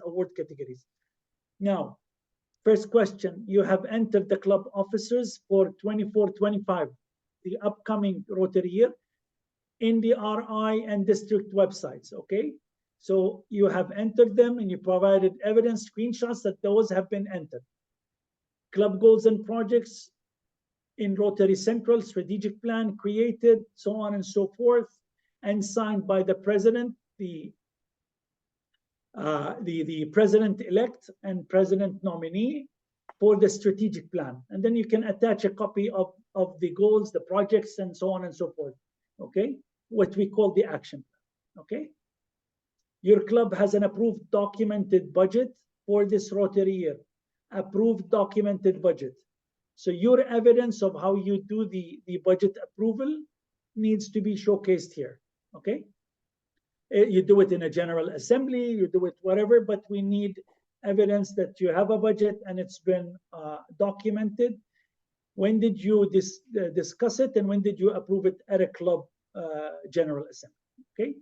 award categories. Now, first question, you have entered the club officers for 24-25, the upcoming Rotary year, in the RI and district websites, okay? So you have entered them and you provided evidence, screenshots that those have been entered. Club goals and projects in Rotary Central strategic plan created, so on and so forth, and signed by the president, the president-elect and president nominee for the strategic plan. And then you can attach a copy of the goals, the projects, and so on and so forth. Okay, what we call the action plan. Okay, your club has an approved documented budget for this Rotary year. Approved documented budget. So your evidence of how you do the budget approval needs to be showcased here. Okay, you do it in a general assembly, you do it whatever, but we need evidence that you have a budget and it's been documented. When did you discuss it, and when did you approve it at a club general assembly? Okay.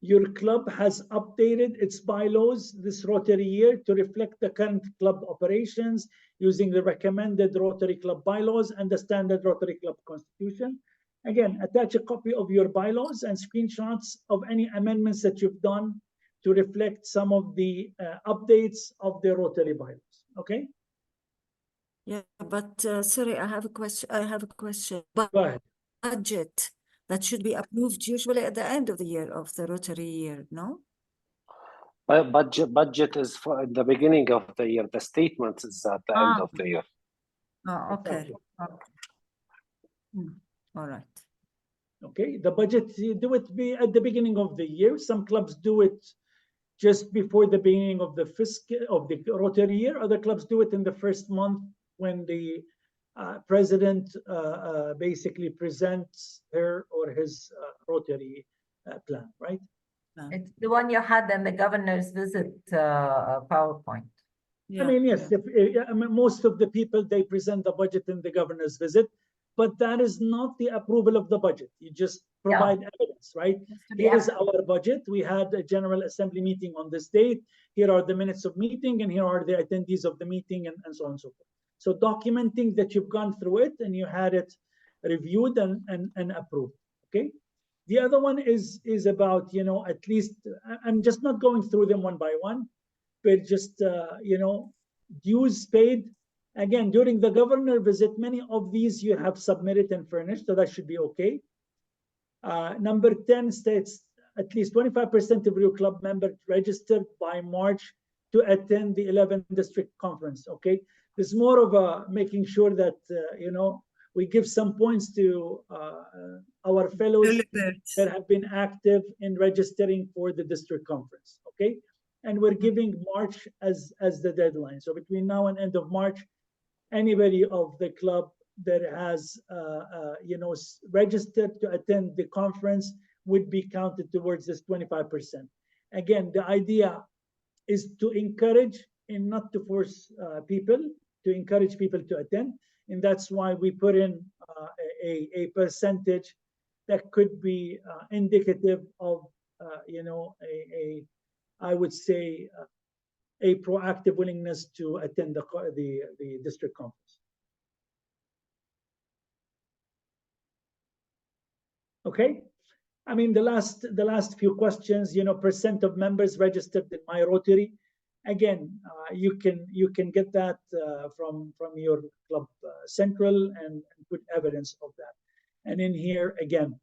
Your club has updated its bylaws this Rotary year to reflect the current club operations using the recommended Rotary Club bylaws and the standard Rotary Club constitution. Again, attach a copy of your bylaws and screenshots of any amendments that you've done to reflect some of the updates of the Rotary bylaws. Okay? Yeah, but sorry, I have a question. Go ahead. Budget that should be approved usually at the end of the year of the Rotary year, no? Budget is for the beginning of the year. The statement is at the end of the year. Oh, okay. All right. Okay, the budget, you do it at the beginning of the year. Some clubs do it just before the beginning of the Rotary year. Other clubs do it in the first month when the president basically presents her or his Rotary plan, right? It's the one you had in the governor's visit PowerPoint. I mean, yes, I mean, most of the people, they present the budget in the governor's visit, but that is not the approval of the budget. You just provide evidence, right? Here is our budget. We had a General Assembly meeting on this date. Here are the minutes of meeting, and here are the attendees of the meeting, and so on and so forth. So documenting that you've gone through it and you had it reviewed and approved, okay? The other one is about, you know, at least, I'm just not going through them one by one, but just, you know, dues paid. Again, during the governor visit, many of these you have submitted and furnished, so that should be okay. Number 10 states at least 25% of your club members registered by March to attend the 11th district conference, okay? There's more of a making sure that, you know, we give some points to our fellows that have been active in registering for the district conference, okay? And we're giving March as the deadline. So between now and end of March, anybody of the club that has, you know, registered to attend the conference would be counted towards this 25%. Again, the idea is to encourage and not to force people, to encourage people to attend. And that's why we put in a percentage that could be indicative of, you know, I would say, a proactive willingness to attend the district conference. Okay, I mean the last few questions, you know, percent of members registered in My Rotary. Again, you can get that from your club central and put evidence of that. And in here again,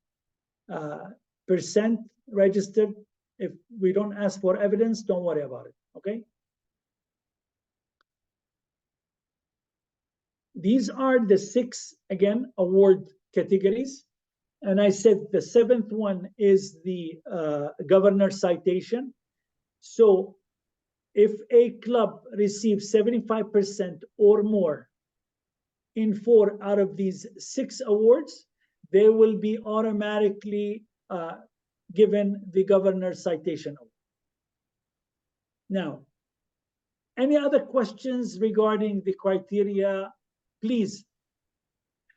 percent registered. If we don't ask for evidence, don't worry about it. Okay. These are the 6 again award categories. And I said the 7th one is the governor citation. So if a club receives 75% or more in 4 out of these 6 awards, they will be automatically given the governor's citation award. Now, any other questions regarding the criteria? Please,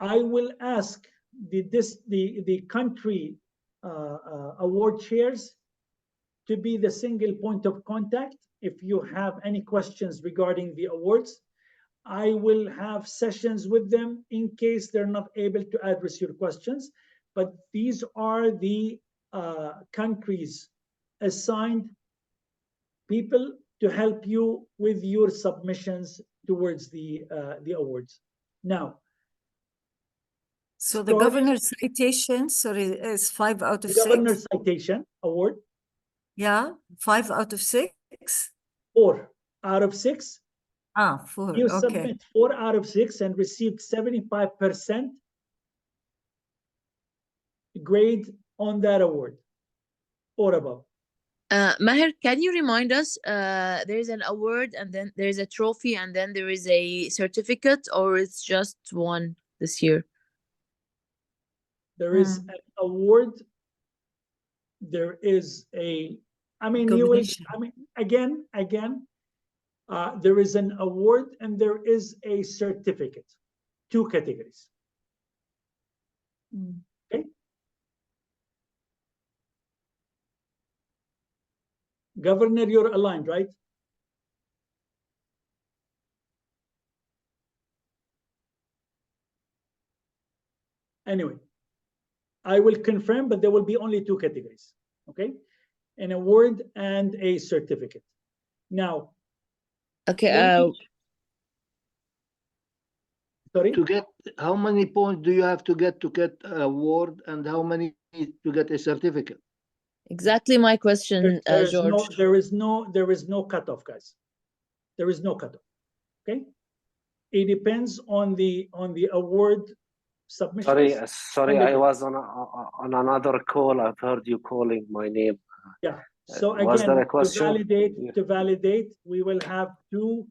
I will ask the country award chairs to be the single point of contact. If you have any questions regarding the awards, I will have sessions with them in case they're not able to address your questions. but these are the countries assigned people to help you with your submissions towards the awards. Now, so the governor's citation, sorry, is 5 out of the 6. governor's citation award. Yeah, 5 out of 6. 4 out of 6. 4. You Okay. submit 4 out of 6 and received 75% grade on that award or above. Maher, can you remind us, there is an award and then there is a trophy and then there is a certificate, or it's just one this year? There is an award. There is a, I mean, you will, I mean, again, there is an award and there is a certificate, 2 categories. Okay. Governor, you're aligned, right? Anyway, I will confirm, but there will be only 2 categories, okay? An award and a certificate. Now, okay. Sorry? To get, how many points do you have to get an award, and how many to get a certificate? Exactly my question, George. There is no cutoff, guys. There is no cutoff. Okay. It depends on the award submissions. Sorry, I was on another call. I've heard you calling my name. Yeah. So Was again, there a question? to validate, we will have 2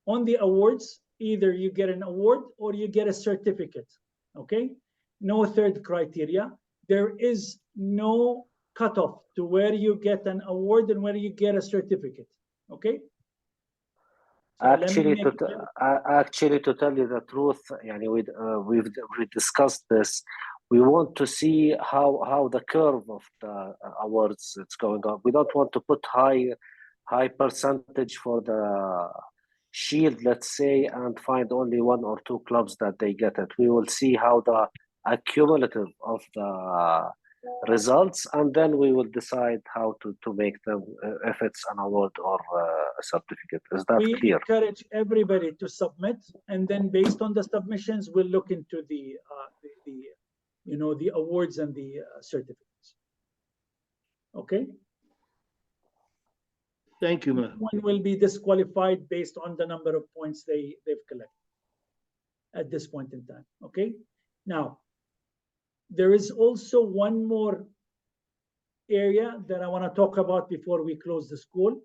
on the awards. Either you get an award or you get a certificate. Okay. No third criteria. There is no cutoff to where you get an award and where you get a certificate. Okay. So actually, to tell you the truth, we've discussed this. We want to see how the curve of the awards it's going on. We don't want to put high percentage for the shield, let's say, and find only 1 or 2 clubs that they get it. We will see how the accumulative of the results, and then we will decide how to make them, if it's an award or a certificate. Is that clear? We encourage everybody to submit, and then based on the submissions, we'll look into the awards and the certificates. Okay. Thank you, Maher. One will be disqualified based on the number of points they've collected at this point in time. Okay. Now, there is also one more area that I want to talk about before we close the school.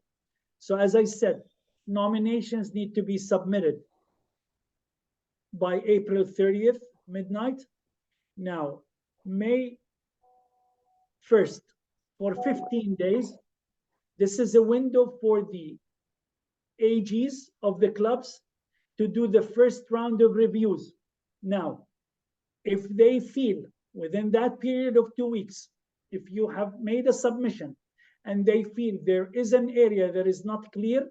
So as I said, nominations need to be submitted by April 30th, midnight. Now, May 1st, for 15 days, this is a window for the AGs of the clubs to do the first round of reviews. Now, if they feel within that period of 2 weeks, if you have made a submission and they feel there is an area that is not clear,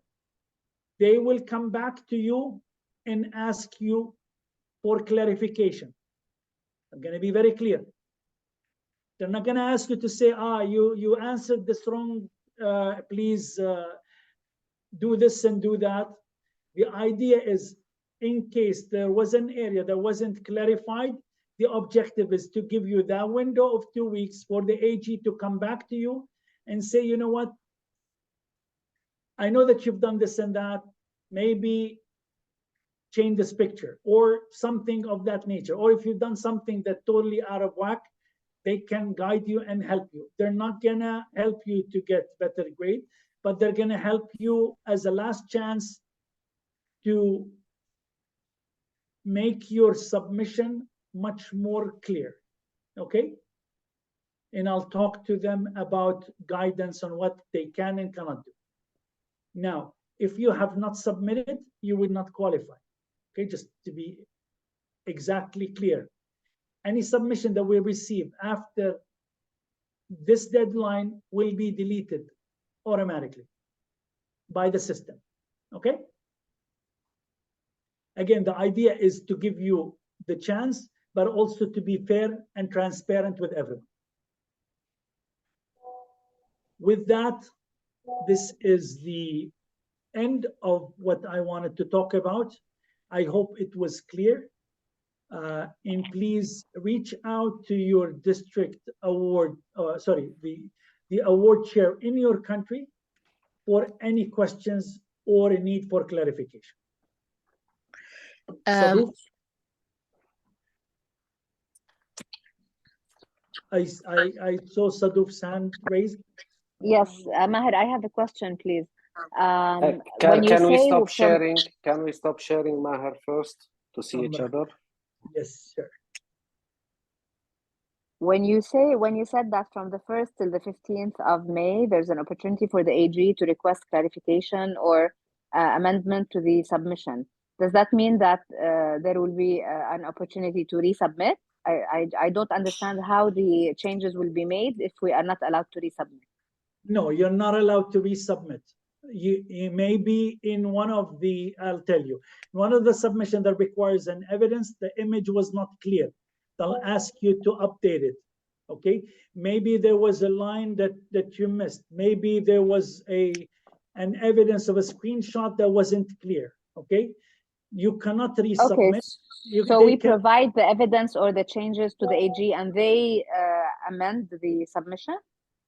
they will come back to you and ask you for clarification. I'm going to be very clear. They're not going to ask you to say, you answered this wrong, please do this and do that. The idea is, in case there was an area that wasn't clarified, the objective is to give you that window of 2 weeks for the AG to come back to you and say, you know what, I know that you've done this and that, maybe change this picture or something of that nature. Or if you've done something that's totally out of whack, they can guide you and help you. They're not gonna help you to get better grade, but they're gonna help you as a last chance to make your submission much more clear, okay? And I'll talk to them about guidance on what they can and cannot do. Now, if you have not submitted, you will not qualify, okay? Just to be exactly clear. Any submission that we receive after this deadline will be deleted automatically by the system, okay? Again, the idea is to give you the chance but also to be fair and transparent with everyone. With that, this is the end of what I wanted to talk about. I hope it was clear. And please reach out to your district award, the award chair in your country for any questions or a need for clarification. Sadooq? I saw Sadooq's hand raised. Yes, Maher, I have a question, please. When you Can we say stop from- sharing? Can we stop sharing, Maher, first to see each other? Yes, sir. When you said that from the 1st till the 15th of May, there's an opportunity for the AG to request clarification or amendment to the submission. Does that mean that there will be an opportunity to resubmit? I don't understand how the changes will be made if we are not allowed to resubmit. No, you're not allowed to resubmit. You may be in one of the, I'll tell you, one of the submission that requires an evidence, the image was not clear. They'll ask you to update it, okay? Maybe there was a line that you missed. Maybe there was an evidence of a screenshot that wasn't clear, okay? You cannot resubmit. Okay, so we provide the evidence or the changes to the AG and they amend the submission?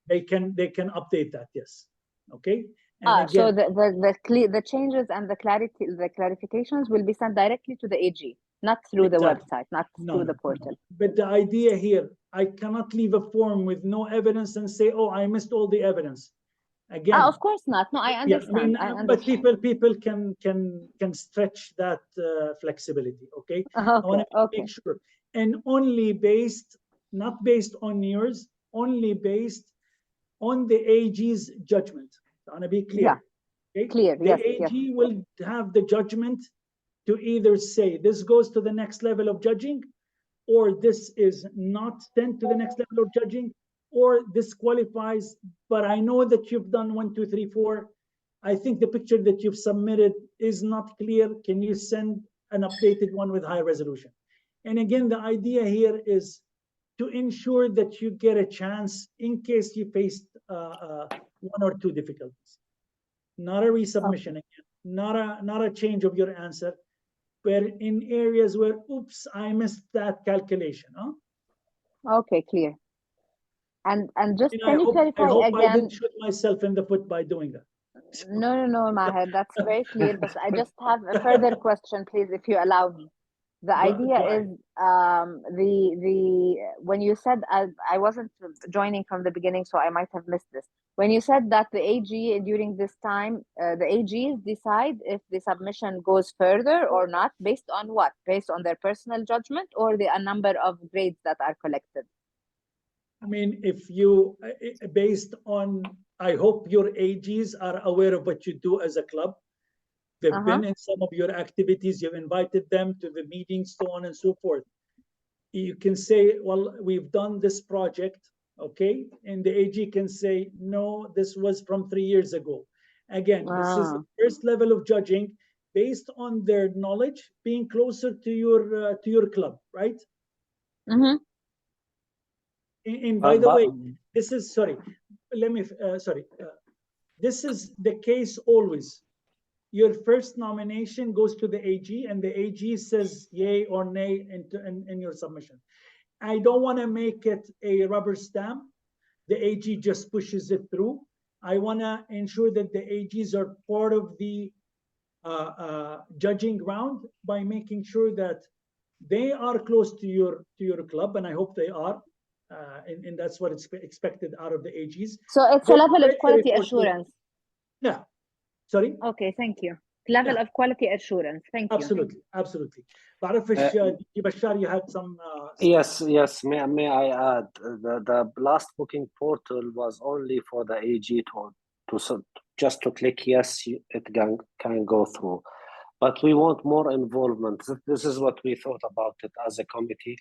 They can update that, yes, okay? And So again, the changes and the clarifications will be sent directly to the AG, not through the Exactly. website, not through the portal. But the idea here, I cannot leave a form with no evidence and say, oh, I missed all the evidence. Again, Of course not. No, I understand. I understand. But people can stretch that flexibility, okay? I want to make sure. And only based, not based on yours, only based on the AG's judgment. I want to be clear. Yeah, okay? clear, The yes, AG will have the judgment to either say this goes to the next level of judging, or this is not sent to the next level of judging, or this qualifies, but I know that you've done 1, 2, 3, 4. I think the picture that you've submitted is not clear. Can you send an updated one with high resolution? And again, the idea here is to ensure that you get a chance in case you faced 1 or 2 difficulties. Not a resubmission again, not a change of your answer, but in areas where, oops, I missed that calculation. Huh? Okay, clear. And just I can you clarify I hope again? I didn't shoot myself in the foot by doing that. No, Maher, that's very clear. But I just have a further question, please, if you allow me. The idea is when you said I wasn't joining from the beginning, so I might have missed this. When you said that the AG during this time, the AGs decide if the submission goes further or not, based on what? Based on their personal judgment or the number of grades that are collected? I mean, if you, based on, I hope your AGs are aware of what you do as a club. They've been in some of your activities, you've invited them to the meetings, so on and so forth. You can say, well, we've done this project, okay? And the AG can say, no, this was from 3 years ago. Again, this is the first level of judging based on their knowledge, being closer to your club, right? Mm-hmm. And by the way, this is, this is the case always. Your first nomination goes to the AG and the AG says yay or nay in your submission. I don't want to make it a rubber stamp. The AG just pushes it through. I want to ensure that the AGs are part of the judging round by making sure that they are close to your club, and I hope they are. And that's what is expected out of the AGs. So it's a level of quality assurance. Yeah. Sorry? Okay, thank you. Level of quality assurance. Thank you. Absolutely, absolutely. Bashar, you had some... Yes. May I add, the last booking portal was only for the AG to just to click yes, it can go through. But we want more involvement. This is what we thought about it as a committee.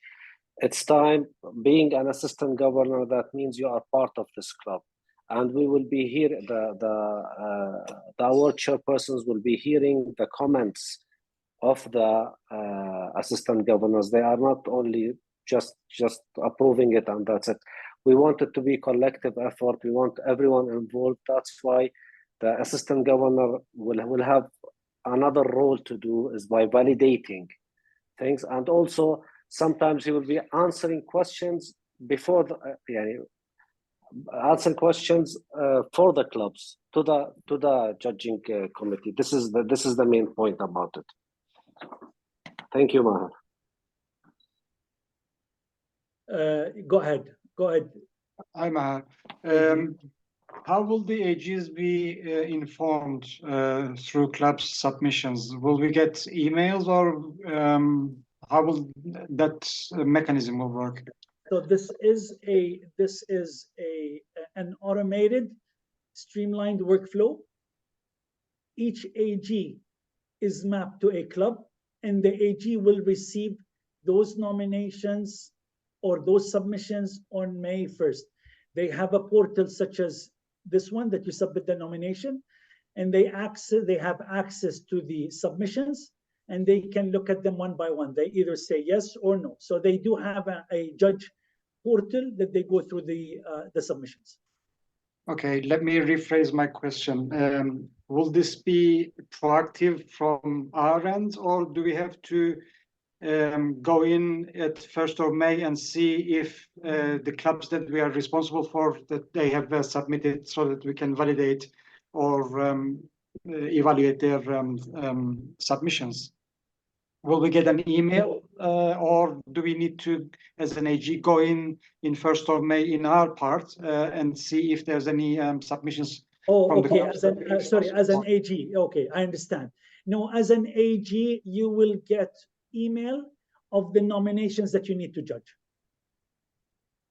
It's time, being an assistant governor, that means you are part of this club. And we will be here, the award chairpersons will be hearing the comments of the assistant governors. They are not only just approving it and that's it. We want it to be collective effort. We want everyone involved. That's why the assistant governor will have another role to do, is by validating things, and also sometimes he will be answering questions before the answer questions for the clubs to the judging committee. This is the main point about it. Thank you, Maher. Go ahead. Hi, Maher. How will the AGs be informed through clubs submissions? Will we get emails, or how will that mechanism will work? So this is an automated, streamlined workflow. Each AG is mapped to a club, and the AG will receive those nominations or those submissions on May 1st. They have a portal such as this one that you submit the nomination, and they have access to the submissions, and they can look at them one by one. They either say yes or no. So they do have a judge portal that they go through the submissions. Okay, let me rephrase my question. Will this be proactive from our end, or do we have to go in at 1st of May and see if the clubs that we are responsible for, that they have submitted, so that we can validate or evaluate their submissions? Will we get an email, or do we need to, as an AG, go in 1st of May in our part and see if there's any submissions? Oh, from okay. the As an AG. Okay, I understand. No, as an AG, you will get email of the nominations that you need to judge.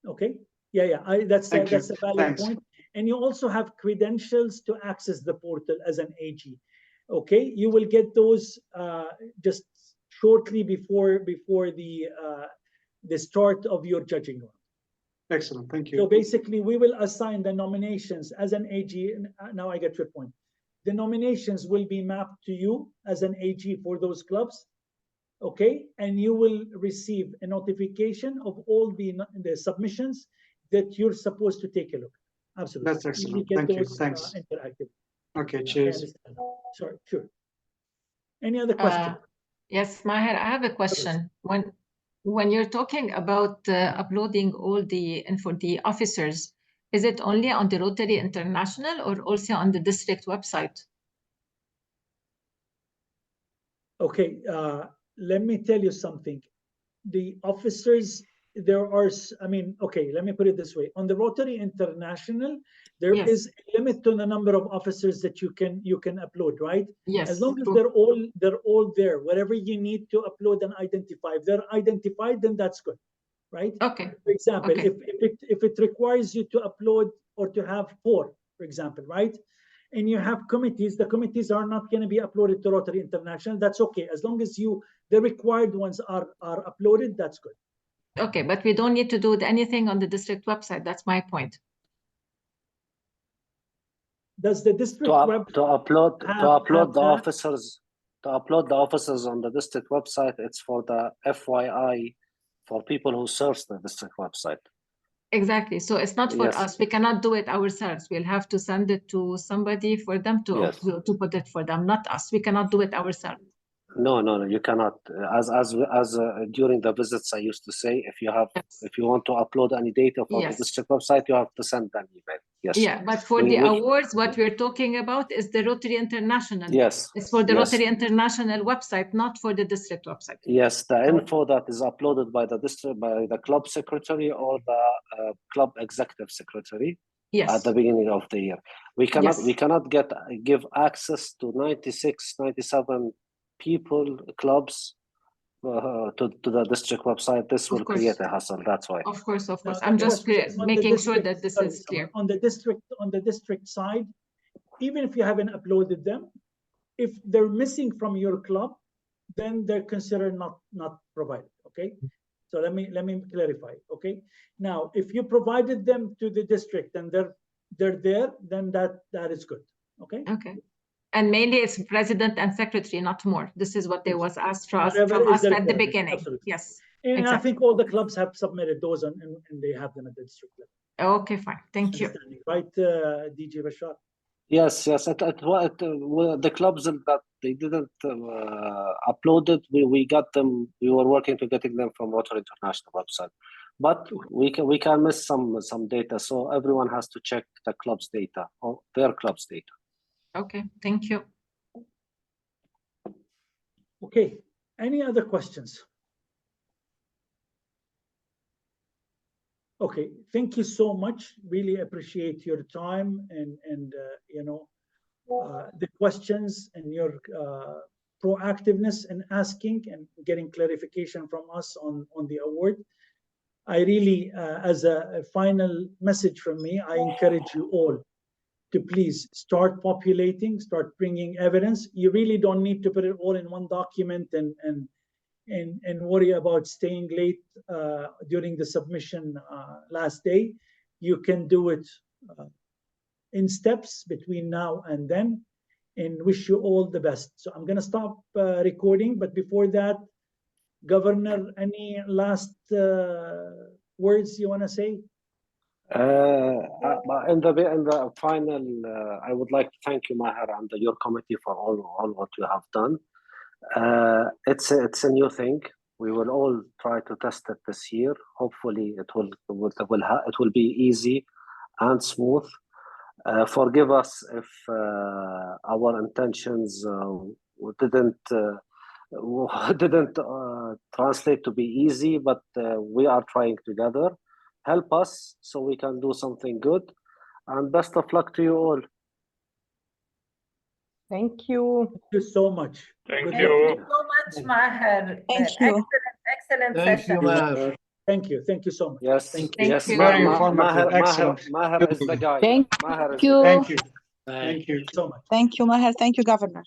Okay. Yeah. That's a valid point. And you also have credentials to access the portal as an AG. Okay, you will get those just shortly before the start of your judging round. Excellent, thank you. So basically, we will assign the nominations as an AG. Now I get your point. The nominations will be mapped to you as an AG for those clubs. Okay, and you will receive a notification of all the submissions that you're supposed to take a look. Absolutely. That's excellent. You Thank you. those, Thanks. interactive. Okay, cheers. Sorry, sure. Any other question? Yes, Maher, I have a question. When you're talking about uploading all the info, the officers, is it only on the Rotary International or also on the district website? Okay, let me tell you something. The officers, okay, let me put it this way. On the Rotary International, there is a limit to the number of officers that you can upload, right? Yes. As long as they're all there, whatever you need to upload and identify, if they're identified, then that's good, right? Okay. For example, if it requires you to upload or to have 4, for example, right? And you have committees, the committees are not going to be uploaded to Rotary International. That's okay. As long as the required ones are uploaded, that's good. Okay, but we don't need to do anything on the district website. That's my point. Does the district to upload the officers on the district website? It's for the FYI, for people who search the district website. Exactly. So it's not for us. We cannot do it ourselves. We'll have to send it to somebody for them to put it for them, not us. We cannot do it ourselves. No, you cannot. As during the visits, I used to say, if you want to upload any data for the district website, you have to send an email. Yes. Yeah, but for the awards, what we're talking about is the Rotary International. Yes. It's for the Rotary International website, not for the district website. Yes, the info that is uploaded by the club secretary or the club executive secretary. Yes. At the beginning of the year, we cannot give access to 96, 97 people, clubs to the district website. This will create a hassle. That's why. Of course. I'm just making sure that this is clear. On the district side, even if you haven't uploaded them, if they're missing from your club, then they're considered not provided. Okay. So let me clarify. Okay. Now, if you provided them to the district and they're there, then that is good. Okay. Okay. And mainly it's president and secretary, not more. This is what they was asked from us, Whatever is the at the requirement, beginning. absolutely. Yes. And I Exactly. think all the clubs have submitted those and they have them at the district level. Okay, fine. Thank you. Right, DJ Bashar? Yes, the clubs that they didn't upload it, we got them. We were working to getting them from Rotary International website, but we can miss some data. So everyone has to check the club's data or their club's data. Okay, thank you. Okay, any other questions? Okay, thank you so much. Really appreciate your time and you know, the questions and your proactiveness in asking and getting clarification from us on the award. I really, as a final message from me, I encourage you all to please start populating, start bringing evidence. You really don't need to put it all in one document and worry about staying late during the submission last day. You can do it in steps between now and then, and wish you all the best. So I'm gonna stop recording, but before that, Governor, any last words you wanna say? In the final, I would like to thank you, Maher, and your committee for all what you have done. It's a new thing. We will all try to test it this year. Hopefully, it will be easy and smooth. Forgive us if our intentions didn't translate to be easy, but we are trying together. Help us so we can do something good, and best of luck to you all. Thank you. Thank you so much. Thank you so much, Maher. Thank you. Excellent Thank session. you, Maher. Thank you so much. Yes, you. yes. Very informative. Excellent. Maher is the guy. Thank Maher is you. the guy. Thank you. Thank you. So much. Thank you, Maher. Thank you, Governor.